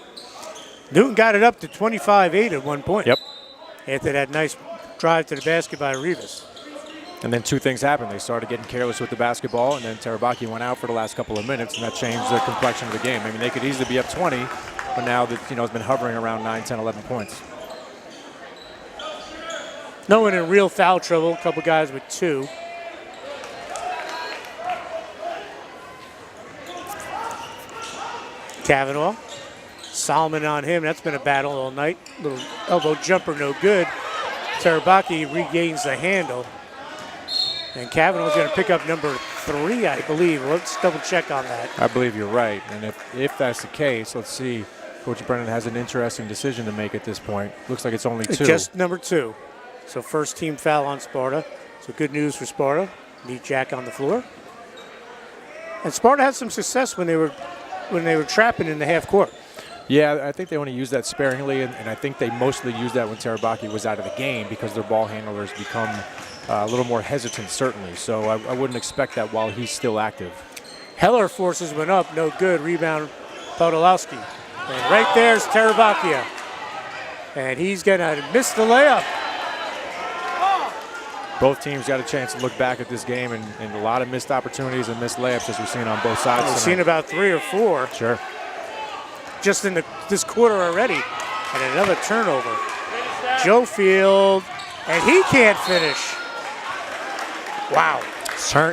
Newton got it up to 25-8 at one point. Yep. After that nice drive to the basket by Rivas. And then two things happened. They started getting careless with the basketball, and then Terabaki went out for the last couple of minutes, and that changed the complexion of the game. I mean, they could easily be up 20, but now that, it's been hovering around 9, 10, 11 points. No one in real foul trouble. A couple guys with 2. Kavanaugh. Solomon on him. That's been a battle all night. Little elbow jumper, no good. Terabaki regains the handle. And Kavanaugh's going to pick up number 3, I believe. Let's double check on that. I believe you're right. And if that's the case, let's see. Coach Brennan has an interesting decision to make at this point. Looks like it's only 2. Just number 2. So first team foul on Sparta. So good news for Sparta. Need Jack on the floor. And Sparta had some success when they were trapping in the half court. Yeah, I think they want to use that sparingly, and I think they mostly used that when Terabaki was out of the game because their ball handlers become a little more hesitant, certainly. So I wouldn't expect that while he's still active. Heller forces went up, no good. Rebound, Podolowski. And right there's Tarabakia. And he's going to miss the layup. Both teams got a chance to look back at this game, and a lot of missed opportunities and missed layups as we've seen on both sides. We've seen about 3 or 4. Sure. Just in this quarter already. And another turnover. Joe Field, and he can't finish. Wow.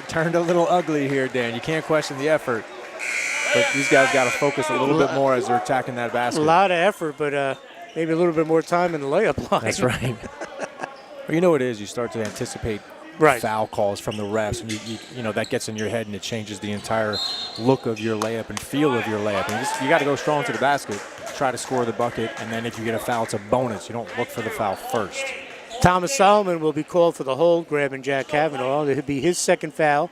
Turned a little ugly here, Dan. You can't question the effort. But these guys got to focus a little bit more as they're attacking that basket. A lot of effort, but maybe a little bit more time in the layup line. That's right. Well, you know what it is. You start to anticipate foul calls from the refs, and you know that gets in your head and it changes the entire look of your layup and feel of your layup. And you got to go strong to the basket, try to score the bucket, and then if you get a foul, it's a bonus. You don't look for the foul first. Thomas Solomon will be called for the hold, grabbing Jack Kavanaugh. It'll be his second foul.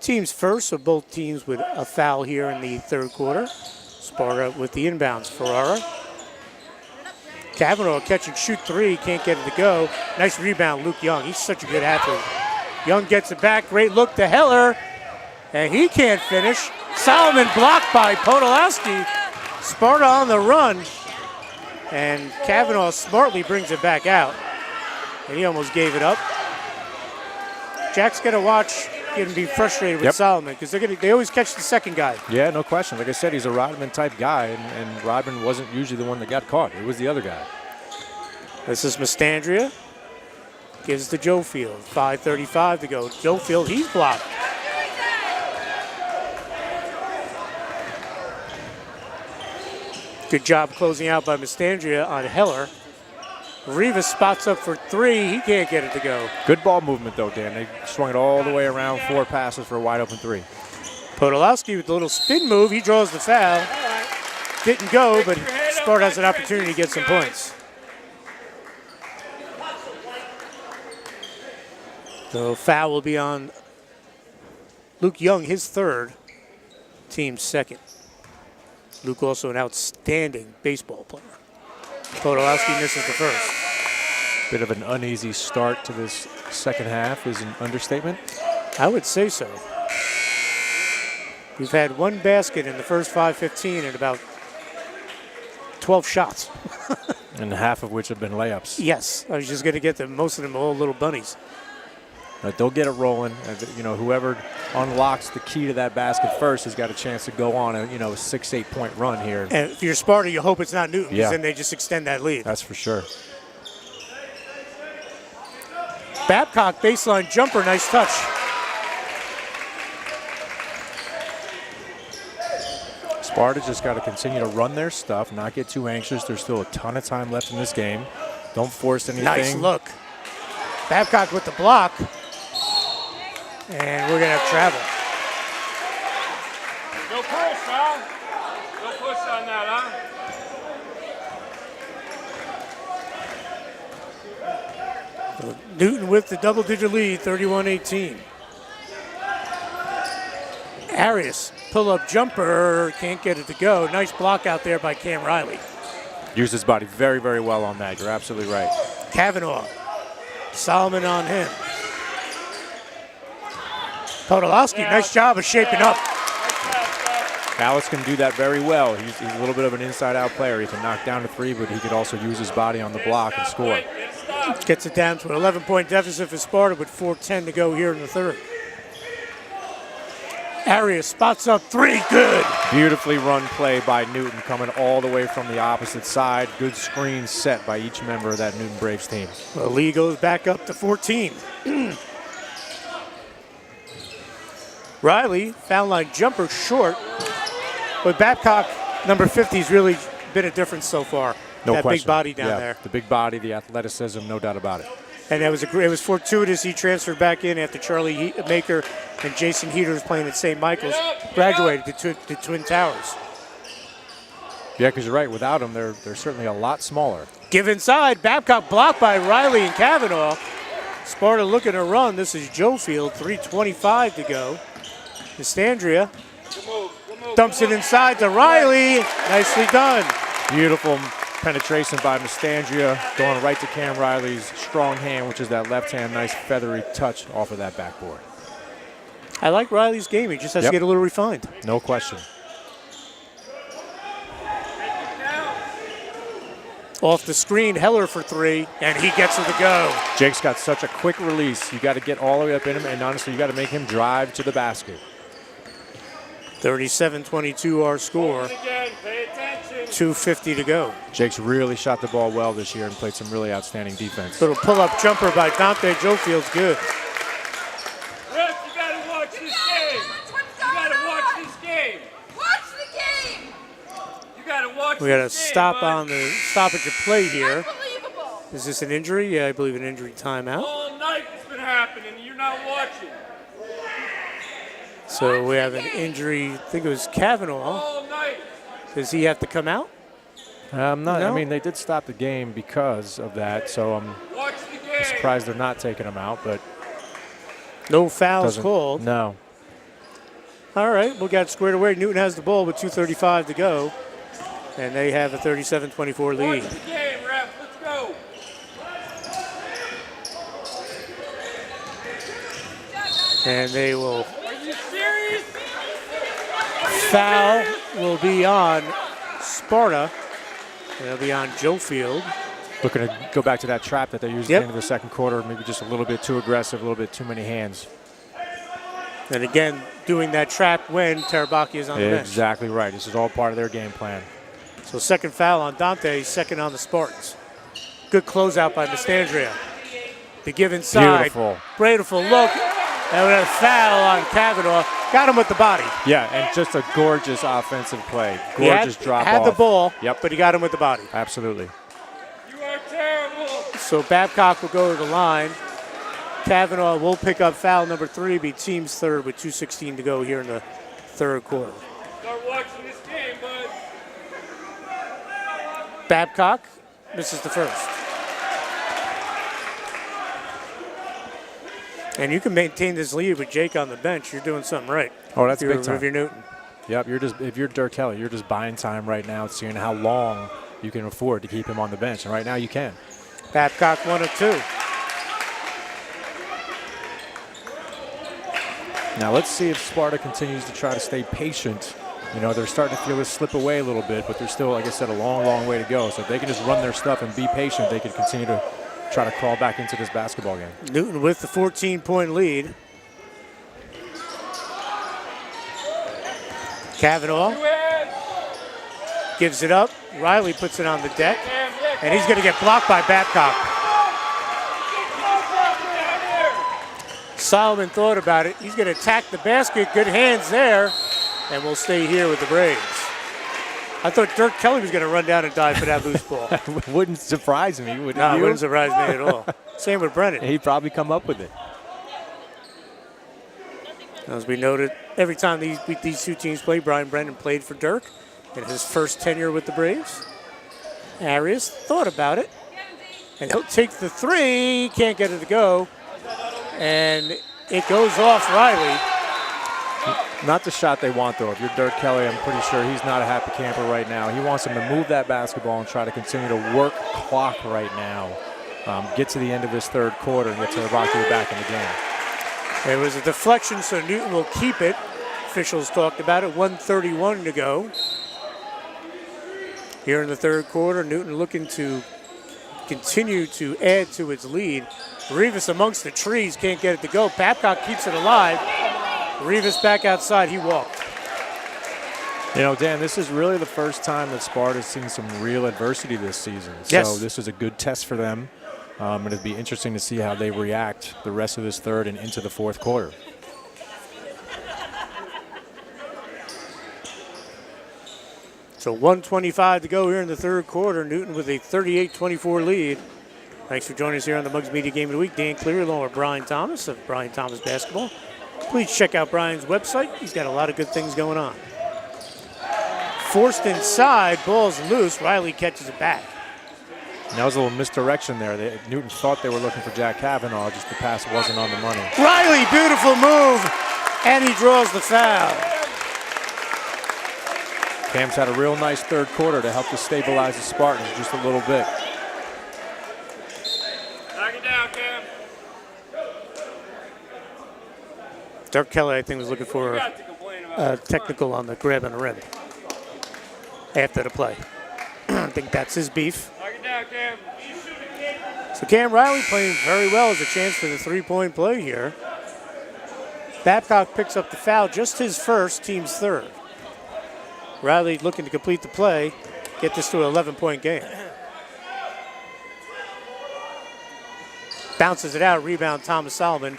Team's first, so both teams with a foul here in the third quarter. Sparta with the inbounds. Ferrara. Kavanaugh catch and shoot three, can't get it to go. Nice rebound, Luke Young. He's such a good athlete. Young gets it back, great look to Heller, and he can't finish. Solomon blocked by Podolski. Sparta on the run, and Kavanaugh smartly brings it back out. And he almost gave it up. Jack's gonna watch and be frustrated with Solomon because they always catch the second guy. Yeah, no question. Like I said, he's a Rodman type guy, and Rodman wasn't usually the one that got caught. It was the other guy. This is Mastandria. Gives to Joe Field. 5:35 to go. Joe Field, he's blocked. Good job closing out by Mastandria on Heller. Rivas spots up for three. He can't get it to go. Good ball movement, though, Dan. They swung it all the way around, 4 passes for a wide open three. Podolski with the little spin move. He draws the foul. Didn't go, but Sparta has an opportunity to get some points. So foul will be on Luke Young, his third, team's second. Luke also an outstanding baseball player. Podolski misses the first. Bit of an uneasy start to this second half is an understatement. I would say so. We've had one basket in the first 5:15 and about 12 shots. And half of which have been layups. Yes, I was just going to get them. Most of them all little bunnies. But they'll get it rolling. You know, whoever unlocks the key to that basket first has got a chance to go on a 6-8 point run here. And if you're Sparta, you hope it's not Newton, because Yeah. then they just extend that lead. That's for sure. Babcock baseline jumper, nice touch. Sparta just got to continue to run their stuff, not get too anxious. There's still a ton of time left in this game. Don't force anything. Nice look. Babcock with the block. And we're going to have travel. No push, huh? No push on that, huh? Newton with the double-digit lead, 31-18. Arias, pull-up jumper, can't get it to go. Nice block out there by Cam Riley. Used his body very, very well on that. You're absolutely right. Kavanaugh, Solomon on him. Podolski, nice job of shaping up. Alice can do that very well. He's a little bit of an inside-out player. He can knock down a three, but he could also use his body on the block and score. Gets it down to an 11-point deficit for Sparta with 4:10 to go here in the third. Arias spots up three, good. Beautifully run play by Newton coming all the way from the opposite side. Good screen set by each member of that Newton Braves team. The lead goes back up to 14. Riley, foul line jumper short. But Babcock, number 50, has really been a difference so far. No that question. Big body down Yeah, there. The big body, the athleticism, no doubt about it. And it was fortuitous he transferred back in after Charlie Maker and Jason Heater was playing at St. Michael's, graduated to Twin Towers. Yeah, because you're right. Without him, they're certainly a lot smaller. Give inside. Babcock blocked by Riley and Kavanaugh. Sparta looking to run. This is Joe Field, 3:25 to go. Mastandria dumps it inside to Riley. Nicely done. Beautiful penetration by Mastandria, going right to Cam Riley's strong hand, which is that left hand, nice feathery touch off of that backboard. I like Riley's game. He just has to get a little refined. No question. Off the screen, Heller for three, and he gets it to go. Jake's got such a quick release. You got to get all the way up in him, and honestly, you got to make him drive to the basket. 37-22 our score. 2:50 to go. Jake's really shot the ball well this year and played some really outstanding defense. Little pull-up jumper by Dante Joe Field's good. Rick, you gotta watch this game. You gotta watch this game. Watch the game. You gotta watch We got a this game, stop bud. on the stoppage of play here. Is this an injury? Yeah, I believe an injury timeout. All night it's been happening. You're not out watching. So we have an injury. I think it was Kavanaugh. All night. Does he have to come out? Not. No? I mean, they did stop the game because of that, so I'm surprised they're not taking him out. But no fouls called. No. All right, we'll get squared away. Newton has the ball with 2:35 to go, and they have a 37-24 lead. Watch the game, ref. Let's go. And they will Are you serious? foul will be on Sparta. It'll be on Joe Field. Looking to go back to that trap that they used at the end of the second quarter. Maybe just a little bit too aggressive, a little bit too many hands. And again, doing that trap when Terabaki is on the bench. Exactly right. This is all part of their game plan. So second foul on Dante, second on the Spartans. Good closeout by Mastandrea. The give inside. Beautiful. Beautiful look. And a foul on Kavanaugh. Got him with the body. Yeah, and just a gorgeous offensive play. He Gorgeous drop off. Had the ball, yep, but he got him with the body. Absolutely. You are terrible. So Babcock will go to the line. Kavanaugh will pick up foul number 3, be team's third with 2:16 to go here in the third quarter. Start watching this game, bud. Babcock misses the first. And you can maintain this lead with Jake on the bench. You're doing something right. Oh, that's big time. If you're Newton. Yep, if you're Dirk Kelly, you're just buying time right now, seeing how long you can afford to keep him on the bench. And right now you can. Babcock 1 of 2. Now let's see if Sparta continues to try to stay patient. You know, they're starting to feel this slip away a little bit, but there's still, like I said, a long, long way to go. So if they can just run their stuff and be patient, they can continue to try to crawl back into this basketball game. Newton with the 14-point lead. Kavanaugh gives it up. Riley puts it on the deck, and he's going to get blocked by Babcock. Solomon thought about it. He's going to attack the basket. Good hands there, and we'll stay here with the Braves. I thought Dirk Kelly was going to run down and dive for that loose ball. Wouldn't surprise me, wouldn't No, you? it wouldn't surprise me at all. Same with Brennan. He'd probably come up with it. As we noted, every time these two teams play, Brian Brennan played for Dirk in his first tenure with the Braves. Arias thought about it, and he'll take the three. Can't get it to go, and it goes off Riley. Not the shot they want, though. If you're Dirk Kelly, I'm pretty sure he's not a happy camper right now. He wants him to move that basketball and try to continue to work clock right now. Get to the end of this third quarter and get Terabaki back in the game. It was a deflection, so Newton will keep it. Officials talked about it. 1:31 to go. Here in the third quarter, Newton looking to continue to add to its lead. Rivas amongst the trees, can't get it to go. Babcock keeps it alive. Rivas back outside, he walked. You know, Dan, this is really the first time that Sparta's seen some real adversity this season. Yes. So this is a good test for them. It'll be interesting to see how they react the rest of this third and into the fourth quarter. So 1:25 to go here in the third quarter. Newton with a 38-24 lead. Thanks for joining us here on the Muggs Media Game of the Week. Dan Cleary along with Brian Thomas of Brian Thomas Basketball. Please check out Brian's website. He's got a lot of good things going on. Forced inside, ball's loose. Riley catches it back. And that was a little misdirection there. Newton thought they were looking for Jack Kavanaugh, just the pass wasn't on the money. Riley, beautiful move, and he draws the foul. Cam's had a real nice third quarter to help to stabilize the Spartans just a little bit. Knock it down, Cam. Dirk Kelly, I think, was looking for a technical on the grab on the rim after the play. I think that's his beef. Knock it down, Cam. So Cam Riley playing very well as a chance for the three-point play here. Babcock picks up the foul, just his first, team's third. Riley looking to complete the play, get this to an 11-point game. Bounces it out, rebound Thomas Solomon.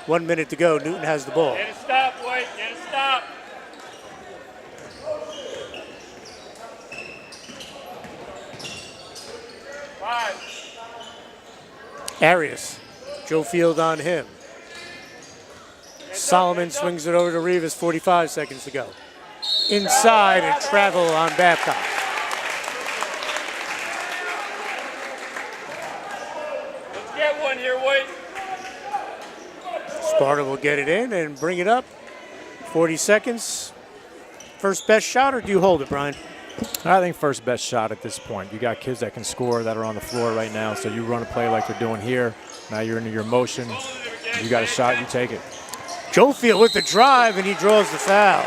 1 minute to go, Newton has the ball. Get a stop, White. Get a stop. Arias, Joe Field on him. Solomon swings it over to Rivas, 45 seconds to go. Inside and travel on Babcock. Let's get one here, White. Sparta will get it in and bring it up. 40 seconds. First best shot, or do you hold it, Brian? I think first best shot at this point. You got kids that can score that are on the floor right now, so you run a play like they're doing here. Now you're into your motion. You got a shot, you take it. Jofield with the drive, and he draws the foul.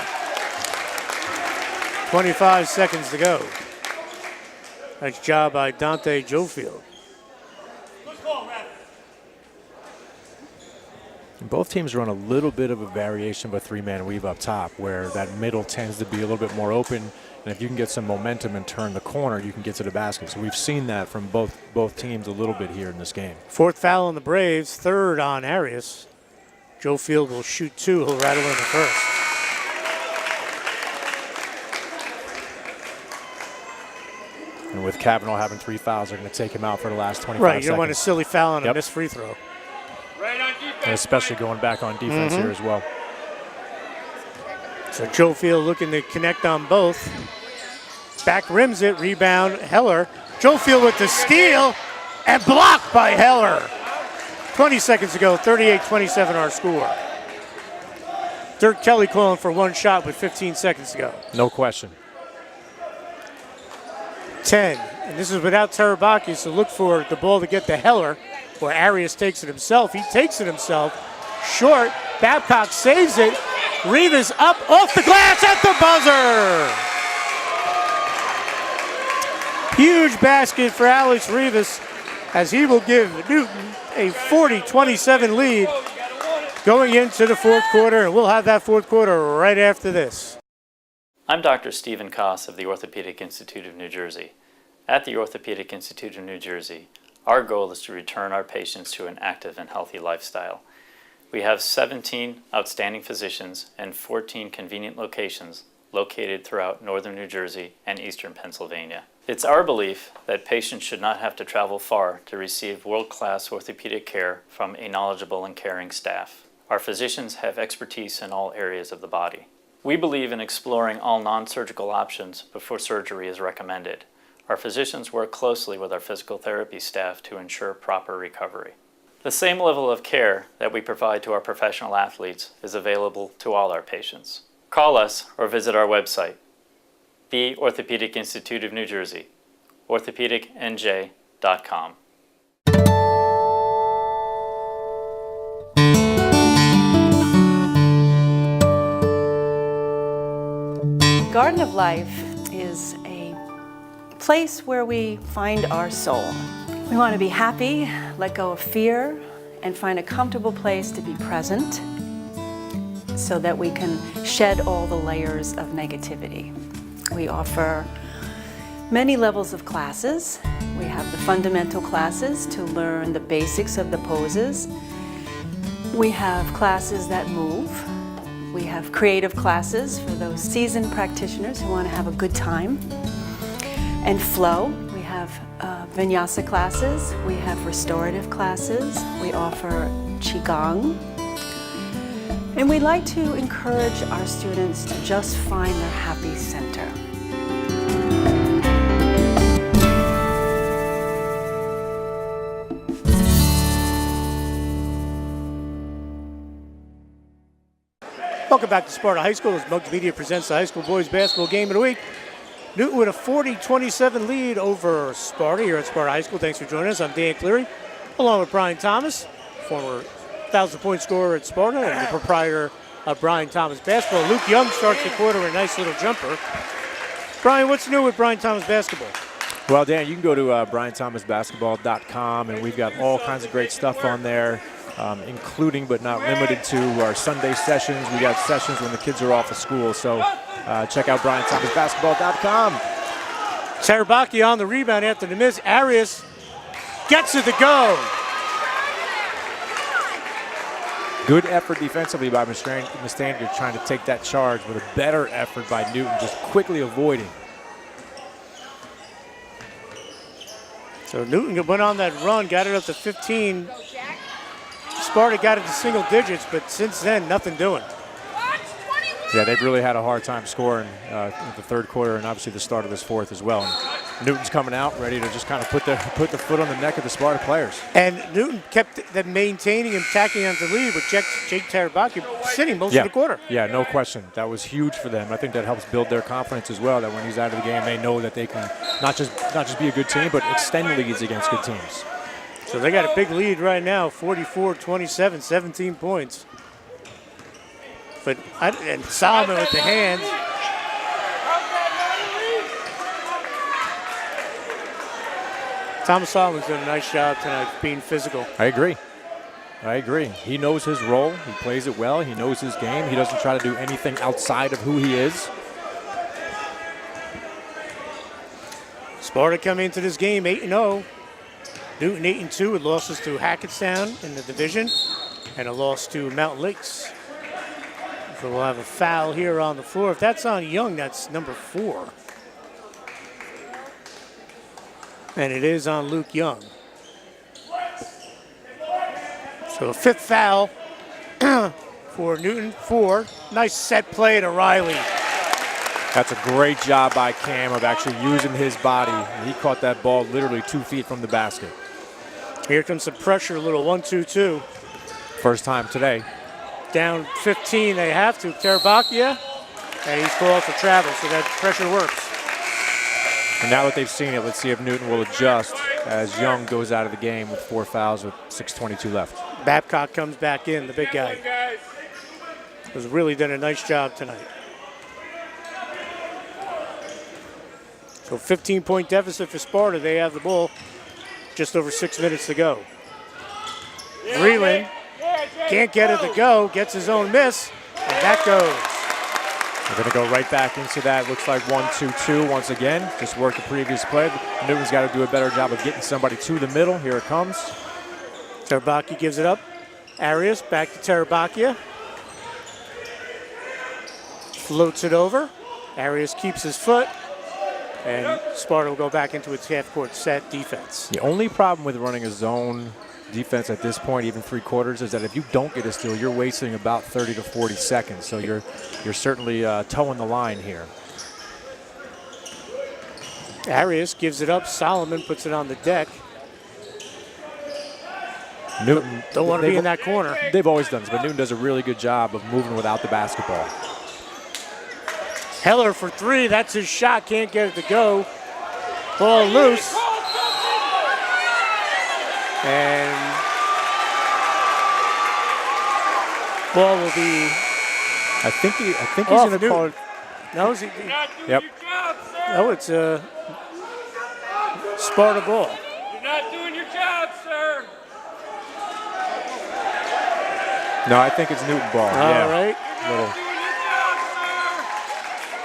25 seconds to go. Nice job by Dante Jofield. And both teams run a little bit of a variation of a three-man weave up top, where that middle tends to be a little bit more open. And if you can get some momentum and turn the corner, you can get to the basket. So we've seen that from both teams a little bit here in this game. Fourth foul on the Braves, third on Arias. Jofield will shoot two. He'll rattle in the first. And with Kavanaugh having 3 fouls, they're going to take him out for the last 25 Right, seconds. you don't want a silly foul on a missed free throw. Right on defense. And especially going back on defense here as well. So Jofield looking to connect on both. Back rims it, rebound, Heller. Jofield with the steal, and blocked by Heller. 20 seconds to go, 38-27 our score. Dirk Kelly calling for one shot with 15 seconds to go. No question. 10, and this is without Terabaki, so look for the ball to get to Heller, where Arias takes it himself. He takes it himself, short, Babcock saves it, Rivas up off the glass at the buzzer! Huge basket for Alex Rivas, as he will give Newton a 40-27 lead going into the fourth quarter, and we'll have that fourth quarter right after this. I'm Dr. Stephen Koss of the Orthopedic Institute of New Jersey. At the Orthopedic Institute of New Jersey, our goal is to return our patients to an active and healthy lifestyle. We have 17 outstanding physicians and 14 convenient locations located throughout northern New Jersey and eastern Pennsylvania. It's our belief that patients should not have to travel far to receive world-class orthopedic care from a knowledgeable and caring staff. Our physicians have expertise in all areas of the body. We believe in exploring all non-surgical options before surgery is recommended. Our physicians work closely with our physical therapy staff to ensure proper recovery. The same level of care that we provide to our professional athletes is available to all our patients. Call us or visit our website, the Orthopedic Institute of New Jersey, orthopedicnj.com. Garden of Life is a place where we find our soul. We want to be happy, let go of fear, and find a comfortable place to be present so that we can shed all the layers of negativity. We offer many levels of classes. We have the fundamental classes to learn the basics of the poses. We have classes that move. We have creative classes for those seasoned practitioners who want to have a good time. And flow. We have vinyasa classes. We have restorative classes. We offer qigong. And we like to encourage our students to just find their happy center. Welcome back to Sparta High School as Muggs Media presents the high school boys basketball game of the week. Newton with a 40-27 lead over Sparta here at Sparta High School. Thanks for joining us. I'm Dan Cleary, along with Brian Thomas, former 1,000-point scorer at Sparta and the proprietor of Brian Thomas Basketball. Luke Young starts the quarter with a nice little jumper. Brian, what's new with Brian Thomas Basketball? Well, Dan, you can go to BrianThomasBasketball.com, and we've got all kinds of great stuff on there, including but not limited to our Sunday sessions. We got sessions when the kids are off of school, so check out BrianThomasBasketball.com. Terabaki on the rebound after the miss. Arias gets it to go. Good effort defensively by Mustanger trying to take that charge, with a better effort by Newton just quickly avoiding. So Newton went on that run, got it up to 15. Sparta got into single digits, but since then, nothing doing. Yeah, they've really had a hard time scoring in the third quarter and obviously the start of this fourth as well. And Newton's coming out ready to just kind of put the foot on the neck of the Sparta players. And Newton kept them maintaining and tacking on the lead with Jake Terabaki sitting most of the quarter. Yeah, no question. That was huge for them. I think that helps build their confidence as well, that when he's out of the game, they know that they can not just be a good team, but extend leads against good teams. So they got a big lead right now, 44-27, 17 points. But and Solomon with the hands. Thomas Solomon's done a nice job tonight being physical. I agree. He knows his role. He plays it well. He knows his game. He doesn't try to do anything outside of who he is. Sparta come into this game 8-0. Newton 8-2 with losses to Hackettstown in the division and a loss to Mountain Lakes. So we'll have a foul here on the floor. If that's on Young, that's number 4. And it is on Luke Young. So a 5th foul for Newton. 4. Nice set play to Riley. That's a great job by Cam of actually using his body. He caught that ball literally 2 feet from the basket. Here comes some pressure, a little 1-2-2. First time today. Down 15, they have to. Terabakia, and he's called for travel, so that pressure works. And now that they've seen it, let's see if Newton will adjust as Young goes out of the game with 4 fouls with 6:22 left. Babcock comes back in, the big guy. Has really done a nice job tonight. So 15-point deficit for Sparta. They have the ball. Just over 6 minutes to go. Vreeland can't get it to go, gets his own miss, and that goes. They're going to go right back into that. Looks like 1-2-2 once again. Just worked the previous play. Newton's got to do a better job of getting somebody to the middle. Here it comes. Terabakia gives it up. Arias back to Terabakia. Floats it over. Arias keeps his foot. And Sparta will go back into its half-court set defense. The only problem with running a zone defense at this point, even 3 quarters, is that if you don't get a steal, you're wasting about 30 to 40 seconds. So you're certainly towing the line here. Arias gives it up. Solomon puts it on the deck. Newton don't want to be in that corner. They've always done this, but Newton does a really good job of moving without the basketball. Heller for 3. That's his shot. Can't get it to go. Ball loose. And ball will be. I think he's going to call it. No, is he? Yep. No, it's a Sparta ball. You're not doing your job, sir. No, I think it's Newton ball. All right. Little.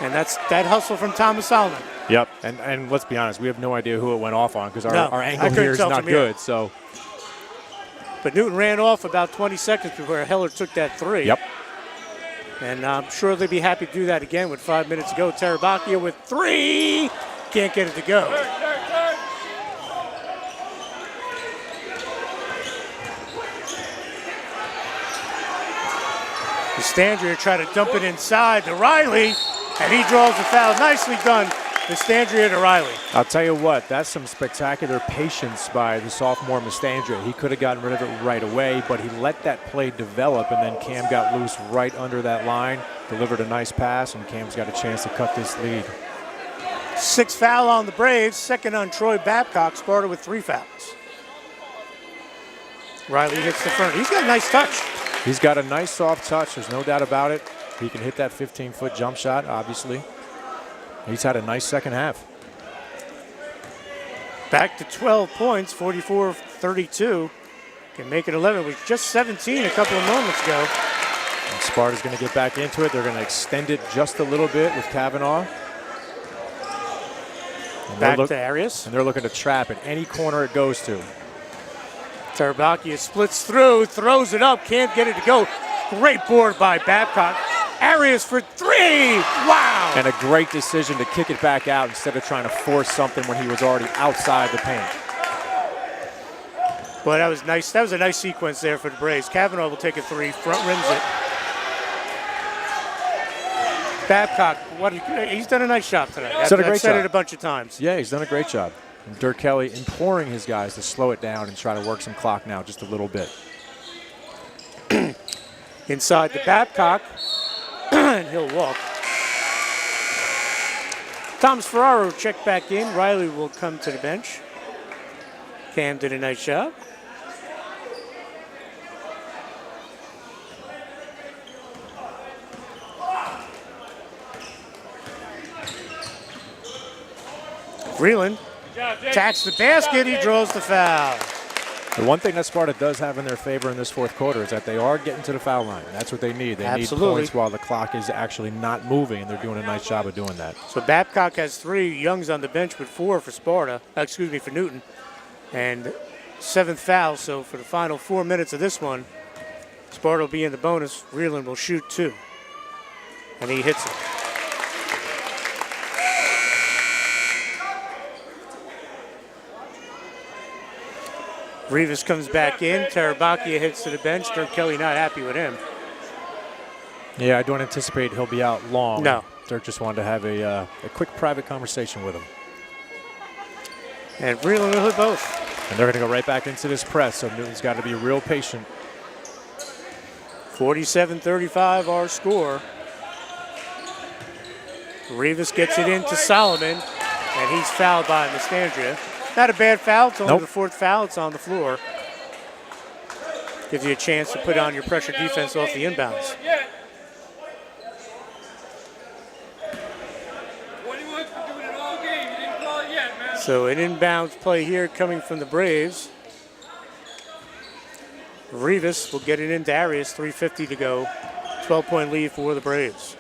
And that's that hustle from Thomas Solomon. Yep. And let's be honest, we have no idea who it went off on because our angle here is not good. So. But Newton ran off about 20 seconds before Heller took that 3. Yep. And I'm sure they'd be happy to do that again with 5 minutes to go. Terabakia with 3. Can't get it to go. Vestandria tried to dump it inside to Riley, and he draws the foul. Nicely done, Vestandria to Riley. I'll tell you what, that's some spectacular patience by the sophomore Vestandria. He could have gotten rid of it right away, but he let that play develop, and then Cam got loose right under that line, delivered a nice pass, and Cam's got a chance to cut this lead. 6th foul on the Braves, 2nd on Troy Babcock. Sparta with 3 fouls. Riley hits the front. He's got a nice touch. He's got a nice soft touch. There's no doubt about it. He can hit that 15-foot jump shot, obviously. He's had a nice second half. Back to 12 points, 44-32. Can make it 11. It was just 17 a couple of moments ago. And Sparta's going to get back into it. They're going to extend it just a little bit with Kavanaugh. Back to Arias. And they're looking to trap at any corner it goes to. Terabakia splits through, throws it up, can't get it to go. Great board by Babcock. Arias for 3. Wow. And a great decision to kick it back out instead of trying to force something when he was already outside the paint. Boy, that was nice. That was a nice sequence there for the Braves. Kavanaugh will take a three, front rims it. Babcock, he's done a nice job tonight. I've said it a bunch of times. Yeah, he's done a great job. And Dirk Kelly imploring his guys to slow it down and try to work some clock now just a little bit. Inside the Babcock, and he'll walk. Thomas Ferraro checked back in. Riley will come to the bench. Cam did a nice job. Freeland attacks the basket. He draws the foul. The one thing that Sparta does have in their favor in this fourth quarter is that they are getting to the foul line. That's what they need. They need points while the clock is actually not moving, and they're doing a nice job of doing that. So Babcock has 3. Young's on the bench with 4 for Sparta. For Newton. And 7th foul. So for the final 4 minutes of this one, Sparta will be in the bonus. Freeland will shoot 2. And he hits it. Rivas comes back in. Tarabakia hits to the bench. Dirk Kelly not happy with him. Yeah, I don't anticipate he'll be out long. No. Dirk just wanted to have a quick private conversation with him. And Freeland will hit both. And they're going to go right back into this press, so Newton's got to be real patient. 47-35 our score. Rivas gets it into Solomon, and he's fouled by Mastandria. Not a bad foul. It's only the 4th foul. It's on the floor. Gives you a chance to put on your pressure defense off the inbounds. So an inbounds play here coming from the Braves. Rivas will get it into Arias. 3:50 to go. 12-point lead for the Braves.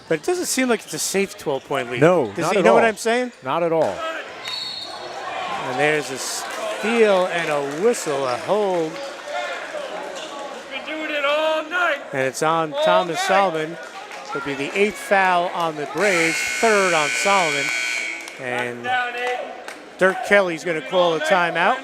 But it doesn't seem like it's a safe 12-point lead. No, not at all. You know what I'm saying? Not at all. And there's a steal and a whistle, a hold. Been doing it all night. And it's on Thomas Solomon. It'll be the 8th foul on the Braves, 3rd on Solomon. And Dirk Kelly's going to call a timeout.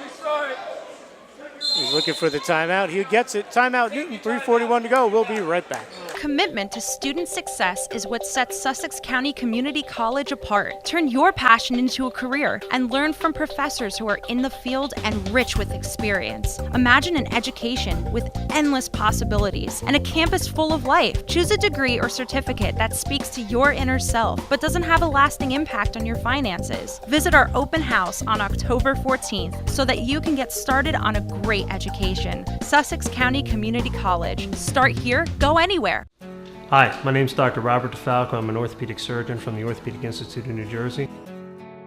He's looking for the timeout. He gets it. Timeout Newton, 3:41 to go. We'll be right back. Commitment to student success is what sets Sussex County Community College apart. Turn your passion into a career and learn from professors who are in the field and rich with experience. Imagine an education with endless possibilities and a campus full of life. Choose a degree or certificate that speaks to your inner self but doesn't have a lasting impact on your finances. Visit our open house on October 14th so that you can get started on a great education. Sussex County Community College. Start here, go anywhere. Hi, my name is Dr. Robert DeFalco. I'm an orthopedic surgeon from the Orthopedic Institute of New Jersey.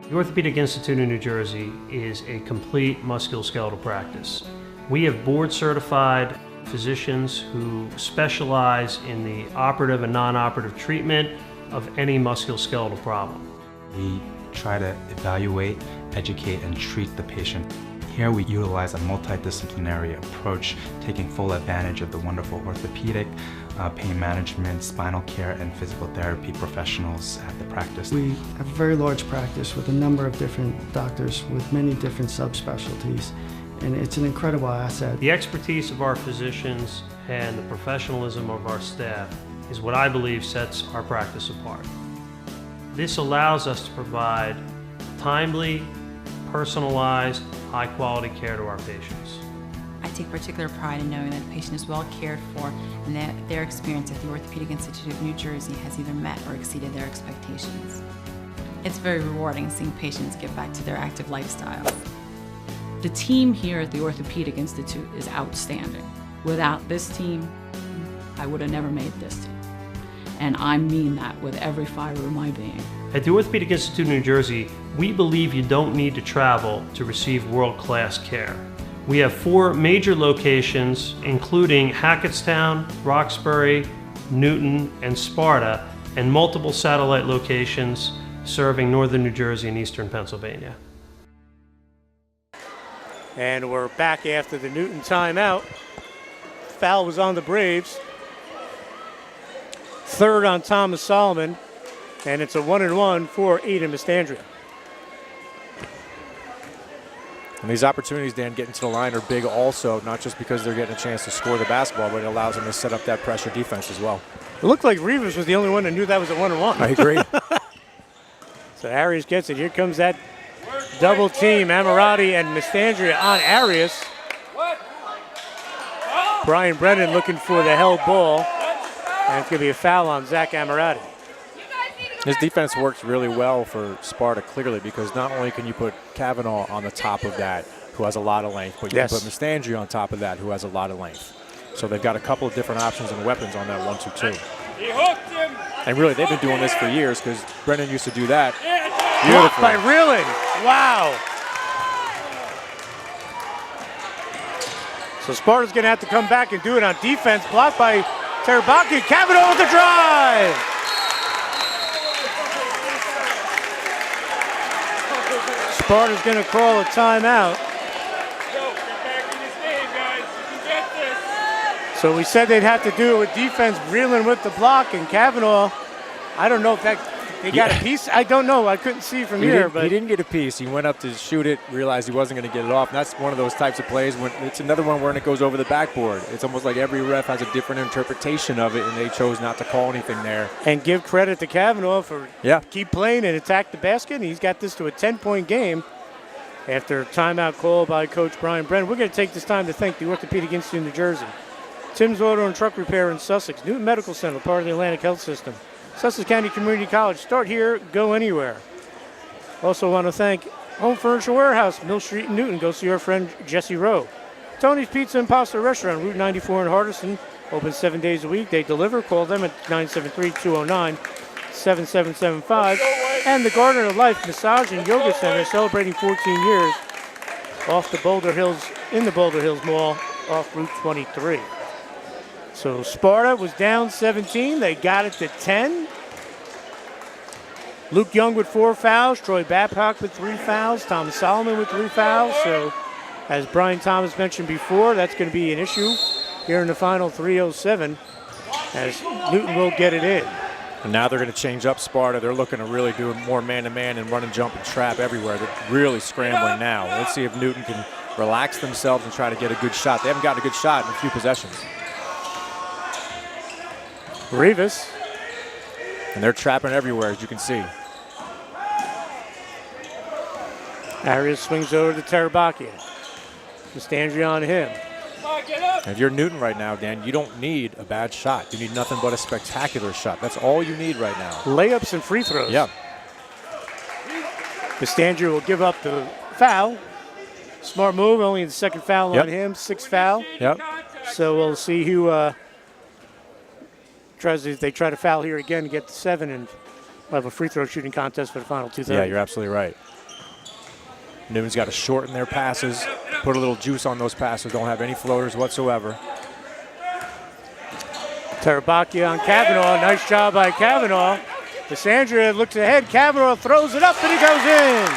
The Orthopedic Institute of New Jersey is a complete musculoskeletal practice. We have board-certified physicians who specialize in the operative and non-operative treatment of any musculoskeletal problem. We try to evaluate, educate, and treat the patient. Here we utilize a multidisciplinary approach, taking full advantage of the wonderful orthopedic, pain management, spinal care, and physical therapy professionals at the practice. We have a very large practice with a number of different doctors with many different subspecialties, and it's an incredible asset. The expertise of our physicians and the professionalism of our staff is what I believe sets our practice apart. This allows us to provide timely, personalized, high-quality care to our patients. I take particular pride in knowing that the patient is well cared for and that their experience at the Orthopedic Institute of New Jersey has either met or exceeded their expectations. It's very rewarding seeing patients get back to their active lifestyles. The team here at the Orthopedic Institute is outstanding. Without this team, I would have never made this team. And I mean that with every fiber of my being. At the Orthopedic Institute of New Jersey, we believe you don't need to travel to receive world-class care. We have 4 major locations, including Hackettstown, Roxbury, Newton, and Sparta, and multiple satellite locations serving northern New Jersey and eastern Pennsylvania. And we're back after the Newton timeout. Foul was on the Braves. 3rd on Thomas Solomon, and it's a 1-and-1 for Aiden Mastandria. And these opportunities, Dan, getting to the line are big also, not just because they're getting a chance to score the basketball, but it allows them to set up that pressure defense as well. It looked like Rivas was the only one that knew that was a 1-on-1. I agree. So Arias gets it. Here comes that double team. Ammirati and Mastandria on Arias. Brian Brennan looking for the held ball. And it's going to be a foul on Zach Ammirati. His defense works really well for Sparta, clearly, because not only can you put Kavanaugh on the top of that, who has a lot of length, but you can put Mastandria on top of that, who has a lot of length. So they've got a couple of different options and weapons on that 1-2-2. He hooked him. And really, they've been doing this for years because Brennan used to do that. Blocked by Reeland. Wow. So Sparta's going to have to come back and do it on defense. Blocked by Terabaki. Kavanaugh with the drive. Sparta's going to call a timeout. So we said they'd have to do it with defense. Reeland with the block, and Kavanaugh, I don't know if that they got a piece. I don't know. I couldn't see from here. But he didn't get a piece. He went up to shoot it, realized he wasn't going to get it off. And that's one of those types of plays. When it's another one where it goes over the backboard. It's almost like every ref has a different interpretation of it, and they chose not to call anything there. And give credit to Kavanaugh for keep playing and attack the basket. And he's got this to a 10-point game after a timeout call by Coach Brian Brennan. We're going to take this time to thank the Orthopedic Institute of New Jersey, Tim's Auto and Truck Repair in Sussex, Newton Medical Center, part of the Atlantic Health System, Sussex County Community College. Start here, go anywhere. Also want to thank Home Furniture Warehouse, Mill Street in Newton. Go see our friend Jesse Rowe. Tony's Pizza and Pasta Restaurant, Route 94 in Hardison. Open 7 days a week. They deliver. Call them at 973-209-7775. And the Garden of Life Massage and Yoga Center, celebrating 14 years off the Boulder Hills, in the Boulder Hills Mall off Route 23. So Sparta was down 17. They got it to 10. Luke Young with 4 fouls. Troy Babcock with 3 fouls. Thomas Solomon with 3 fouls. So as Brian Thomas mentioned before, that's going to be an issue here in the final 3:07 as Newton will get it in. And now they're going to change up Sparta. They're looking to really do more man-to-man and run and jump and trap everywhere. They're really scrambling now. Let's see if Newton can relax themselves and try to get a good shot. They haven't gotten a good shot in a few possessions. Rivas. And they're trapping everywhere, as you can see. Arias swings over to Terabakia. Mastandria on him. If you're Newton right now, Dan, you don't need a bad shot. You need nothing but a spectacular shot. That's all you need right now. Layups and free throws. Yeah. Mastandria will give up the foul. Smart move, only the second foul on him, 6th foul. Yep. So we'll see who they try to foul here again to get to 7, and we'll have a free throw shooting contest for the final 2:30. Yeah, you're absolutely right. Newton's got to shorten their passes, put a little juice on those passes, don't have any floaters whatsoever. Terabakia on Kavanaugh, nice job by Kavanaugh. Mastandria looks ahead, Kavanaugh throws it up and he goes in.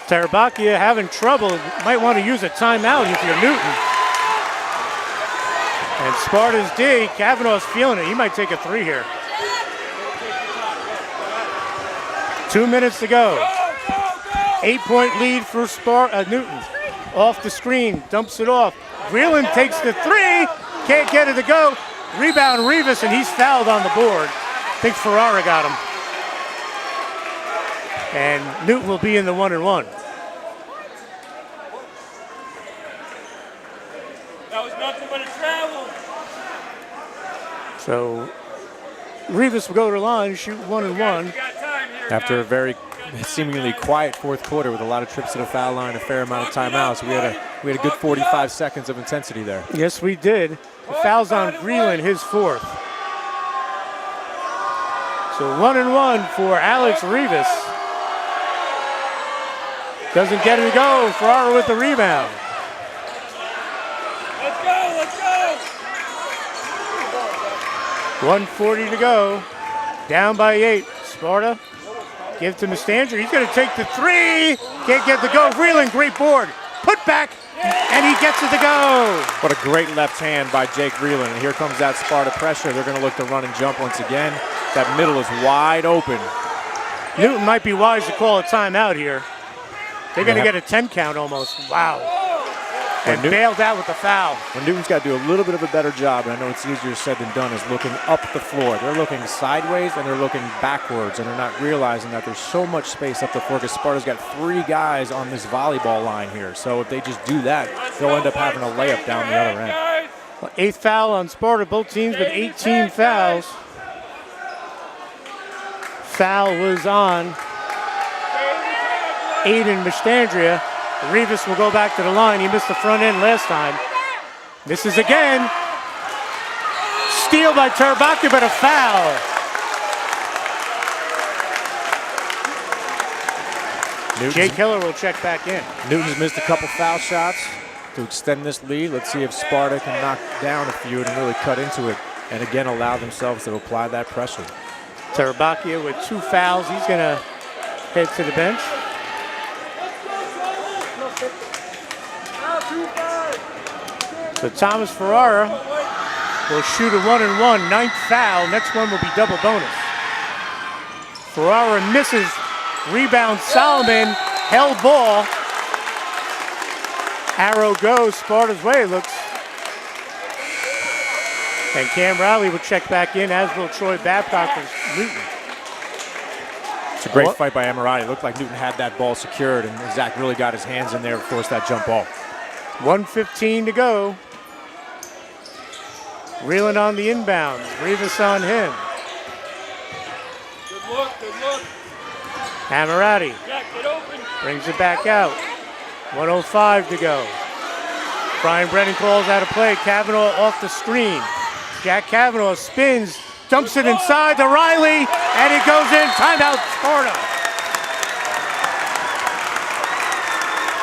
Terabakia having trouble, might want to use a timeout if you're Newton. And Sparta's D, Kavanaugh's feeling it. He might take a 3 here. 2 minutes to go. 8-point lead for Newton. Off the screen, dumps it off. Reeland takes the 3, can't get it to go. Rebound Rivas, and he's fouled on the board. I think Ferrara got him. And Newton will be in the 1-and-1. That was nothing but a travel. So Rivas will go to the line, shoot 1-and-1. After a very seemingly quiet fourth quarter with a lot of trips to the foul line, a fair amount of timeouts, we had a good 45 seconds of intensity there. Yes, we did. The foul's on Breland, his 4th. So 1-and-1 for Alex Rivas. Doesn't get it to go. Ferrara with the rebound. Let's go, let's go. 1:40 to go. Down by 8. Sparta give to Mastandria. He's going to take the 3. Can't get the go. Breland, great board. putback, and he gets it to go. What a great left hand by Jake Vreeland. And here comes that Sparta pressure. They're going to look to run and jump once again. That middle is wide open. Newton might be wise to call a timeout here. They're going to get a 10 count almost. Wow. And bailed out with the foul. Well, Newton's got to do a little bit of a better job, and I know it's easier said than done, is looking up the floor. They're looking sideways and they're looking backwards, and they're not realizing that there's so much space up the floor because Sparta's got 3 guys on this volleyball line here. So if they just do that, they'll end up having a layup down the other end. Well, 8th foul on Sparta, both teams with 18 fouls. Foul was on Aiden Mastandria. Rivas will go back to the line. He missed the front end last time. Misses again. Steal by Terabaki, but a foul. Jay Keller will check back in. Newton's missed a couple foul shots to extend this lead. Let's see if Sparta can knock down a few and really cut into it and again allow themselves to apply that pressure. Terabaki with 2 fouls. He's going to head to the bench. So Thomas Ferrara will shoot a 1-and-1, 9th foul. Next one will be double bonus. Ferrara misses. Rebound Solomon. Held ball. Arrow goes Sparta's way, looks. And Cam Riley will check back in, as will Troy Babcock for Newton. It's a great fight by Emirati. It looked like Newton had that ball secured, and Zach really got his hands in there to force that jump ball. 1:15 to go. Reeling on the inbound. Rivas on him. Good look, good look. Amirati Jack, get open. brings it back out. 1:05 to go. Brian Brennan calls out a play. Kavanaugh off the screen. Jack Kavanaugh spins, dumps it inside to Riley, and it goes in. Timeout, Sparta.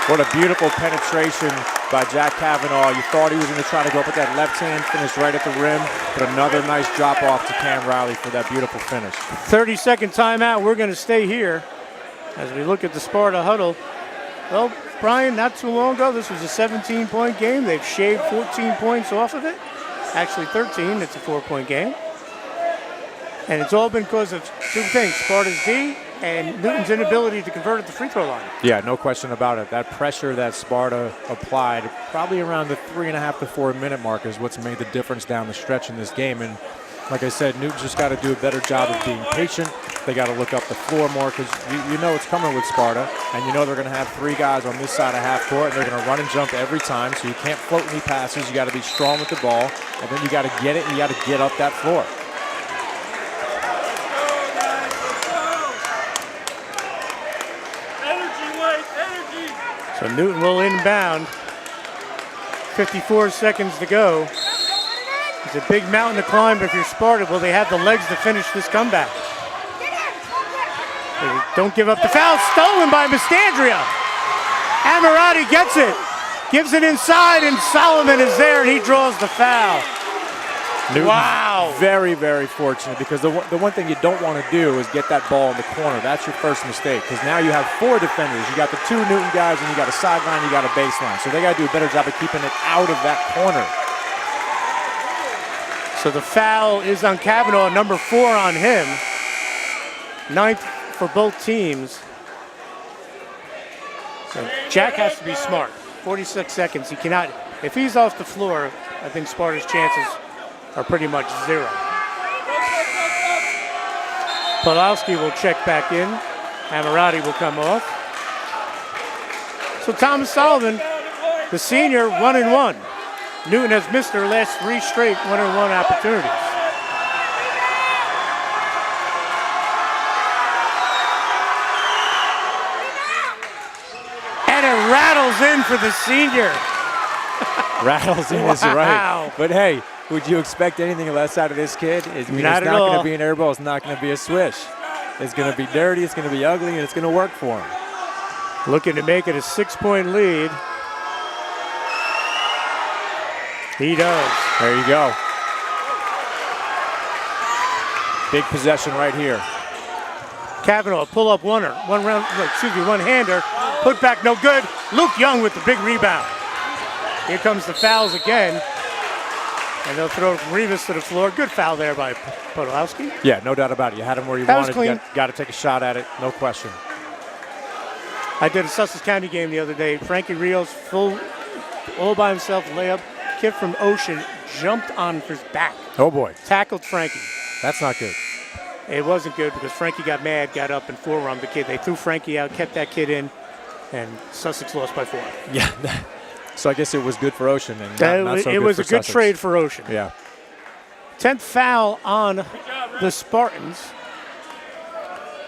What a beautiful penetration by Jack Kavanaugh. You thought he was going to try to go up with that left hand, finish right at the rim, but another nice drop off to Cam Riley for that beautiful finish. 30-second timeout. We're going to stay here as we look at the Sparta huddle. Well, Brian, not too long ago, this was a 17-point game. They've shaved 14 points off of it. Actually 13, it's a 4-point game. And it's all been because of 2 things, Sparta's D and Newton's inability to convert at the free throw line. Yeah, no question about it. That pressure that Sparta applied, probably around the 3.5 to 4 minute mark, is what's made the difference down the stretch in this game. And like I said, Newton's just got to do a better job of being patient. They got to look up the floor more because you know it's coming with Sparta, and you know they're going to have 3 guys on this side of half court, and they're going to run and jump every time, so you can't float any passes. You got to be strong with the ball, and then you got to get it, and you got to get up that floor. So Newton will inbound. 54 seconds to go. It's a big mountain to climb, but if you're Sparta, will they have the legs to finish this comeback? They don't give up the foul. Stolen by Mastandria. Amirati gets it. Gives it inside, and Solomon is there, and he draws the foul. Newton's wow. Very, very fortunate, because the one thing you don't want to do is get that ball in the corner. That's your first mistake, because now you have 4 defenders. You got the 2 Newton guys, and you got a sideline, you got a baseline. So they got to do a better job of keeping it out of that corner. So the foul is on Kavanaugh, number 4 on him. 9th for both teams. So Jack has to be smart. 46 seconds. He cannot, if he's off the floor, I think Sparta's chances are pretty much 0. Podolsky will check back in. Amirati will come off. So Thomas Sullivan, the senior, 1-and-1. Newton has missed their last 3 straight 1-and-1 opportunities. And it rattles in for the senior. Rattles in is right. But hey, would you expect anything less out of this kid? It's not going to be an air ball. It's not going to be a swish. It's going to be dirty. It's going to be ugly, and it's going to work for him. Looking to make it a 6-point lead. He does. There you go. Big possession right here. Kavanaugh, pull-up one-hander. Put back, no good. Luke Young with the big rebound. Here comes the fouls again. And they'll throw Rivas to the floor. Good foul there by Podolski. Yeah, no doubt about it. You had him where you That was wanted. clean. You got to take a shot at it, no question. I did a Sussex County game the other day. Frankie Rios, full, all by himself, layup. Kid from Ocean jumped on his back. Oh, boy. Tackled Frankie. That's not good. It wasn't good because Frankie got mad, got up and forearmed the kid. They threw Frankie out, kept that kid in, and Sussex lost by 4. Yeah. So I guess it was good for Ocean. And not so it good was for a good Sussex. trade for Ocean. Yeah. 10th foul on the Spartans.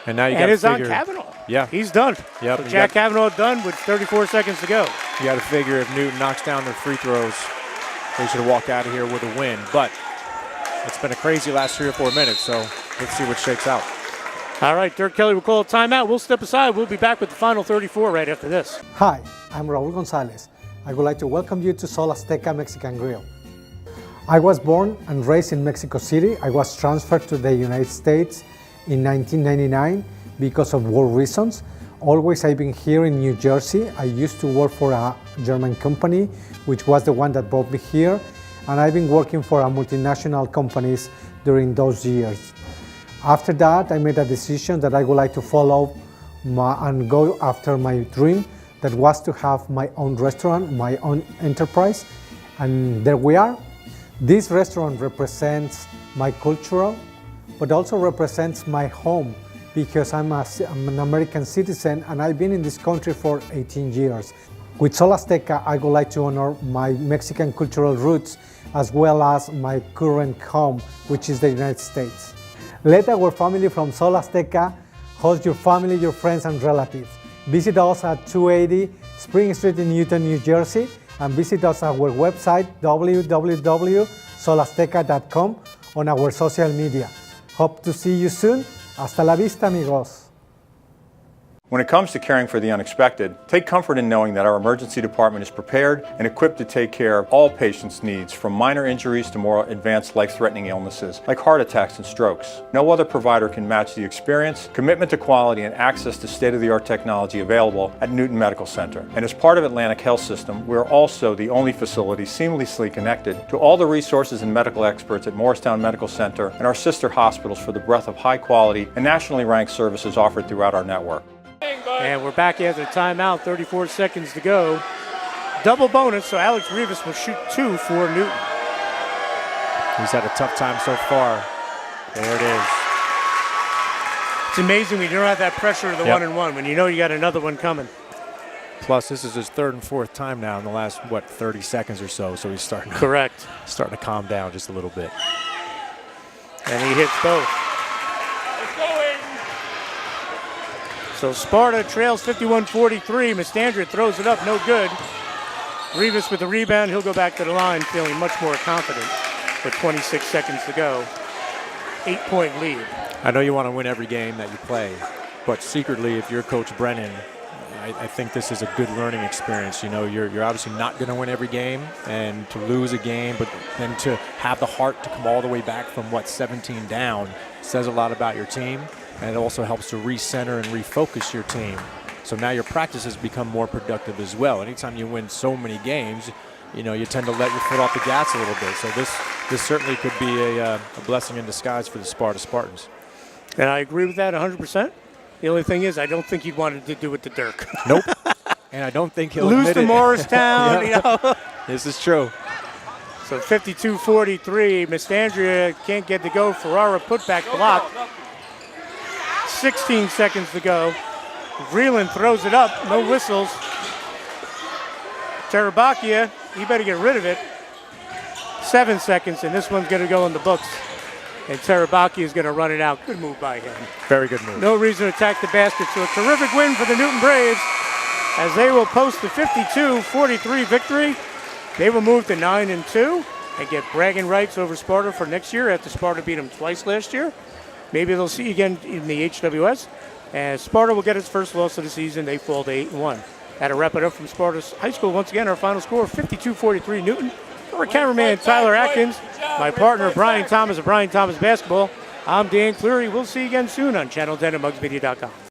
And now you got And to it's on figure. Kavanaugh. Yeah. He's done. Yep. So You Jack got- Kavanaugh done with 34 seconds to go. You got to figure if Newton knocks down their free throws, they should walk out of here with a win. But it's been a crazy last 3 or 4 minutes, so let's see what shakes out. All right, Dirk Kelly will call a timeout. We'll step aside. We'll be back with the final 34 right after this. Hi, I'm Raul Gonzalez. I would like to welcome you to Sol Azteca Mexican Grill. I was born and raised in Mexico City. I was transferred to the United States in 1999 because of war reasons. Always I've been here in New Jersey. I used to work for a German company, which was the one that brought me here. And I've been working for a multinational companies during those years. After that, I made a decision that I would like to follow and go after my dream, that was to have my own restaurant, my own enterprise, and there we are. This restaurant represents my cultural, but also represents my home, because I'm an American citizen and I've been in this country for 18 years. With Sol Azteca, I would like to honor my Mexican cultural roots, as well as my current home, which is the United States. Let our family from Sol Azteca host your family, your friends, and relatives. Visit us at 280 Spring Street in Newton, New Jersey, and visit us at our website, www.solazteca.com, on our social media. Hope to see you soon. Hasta la vista, amigos. When it comes to caring for the unexpected, take comfort in knowing that our emergency department is prepared and equipped to take care of all patients' needs, from minor injuries to more advanced life-threatening illnesses like heart attacks and strokes. No other provider can match the experience, commitment to quality, and access to state-of-the-art technology available at Newton Medical Center. And as part of Atlantic Health System, we're also the only facility seamlessly connected to all the resources and medical experts at Morristown Medical Center and our sister hospitals for the breadth of high-quality and nationally ranked services offered throughout our network. And we're back after the timeout, 34 seconds to go. Double bonus, so Alex Rivas will shoot 2 for Newton. He's had a tough time so far. There it is. It's amazing when you don't have that pressure of the 1-and-1, when you know you got another one coming. Plus, this is his 3rd and 4th time now in the last, 30 seconds or so. So he's starting to calm down just a little bit. And he hits both. So Sparta trails 51-43. Mastandria throws it up, no good. Rivas with the rebound. He'll go back to the line feeling much more confident with 26 seconds to go. 8-point lead. I know you want to win every game that you play, but secretly, if you're Coach Brennan, I think this is a good learning experience. You know, you're obviously not going to win every game, and to lose a game, but then to have the heart to come all the way back from, 17 down, says a lot about your team. And it also helps to recenter and refocus your team. So now your practices become more productive as well. Anytime you win so many games, you tend to let your foot off the gas a little bit. So this certainly could be a blessing in disguise for the Sparta Spartans. And I agree with that 100%. The only thing is, I don't think he'd wanted to do it to Dirk. Nope. And I don't think he'll lose admit to it. Morristown. This is true. So 52-43. Mastandria can't get to go. Ferrara putback block. 16 seconds to go. Vreeland throws it up, no whistles. Tarabakia, he better get rid of it. 7 seconds, and this one's going to go in the books. And Tarabakia is going to run it out. Good move by him. Very good move. No reason to attack the basket, so a terrific win for the Newton Braves as they will post the 52-43 victory. They will move to 9-2 and get bragging rights over Sparta for next year after Sparta beat them twice last year. Maybe they'll see again in the HWS. And Sparta will get its first loss of the season. They fall to 8-1. That'll wrap it up from Sparta High School. Once again, our final score, 52-43 Newton. Our cameraman, Tyler Atkins. My partner, Brian Thomas of Brian Thomas Basketball. I'm Dan Cleary. We'll see you again soon on Channel 10 at mugsmedia.com.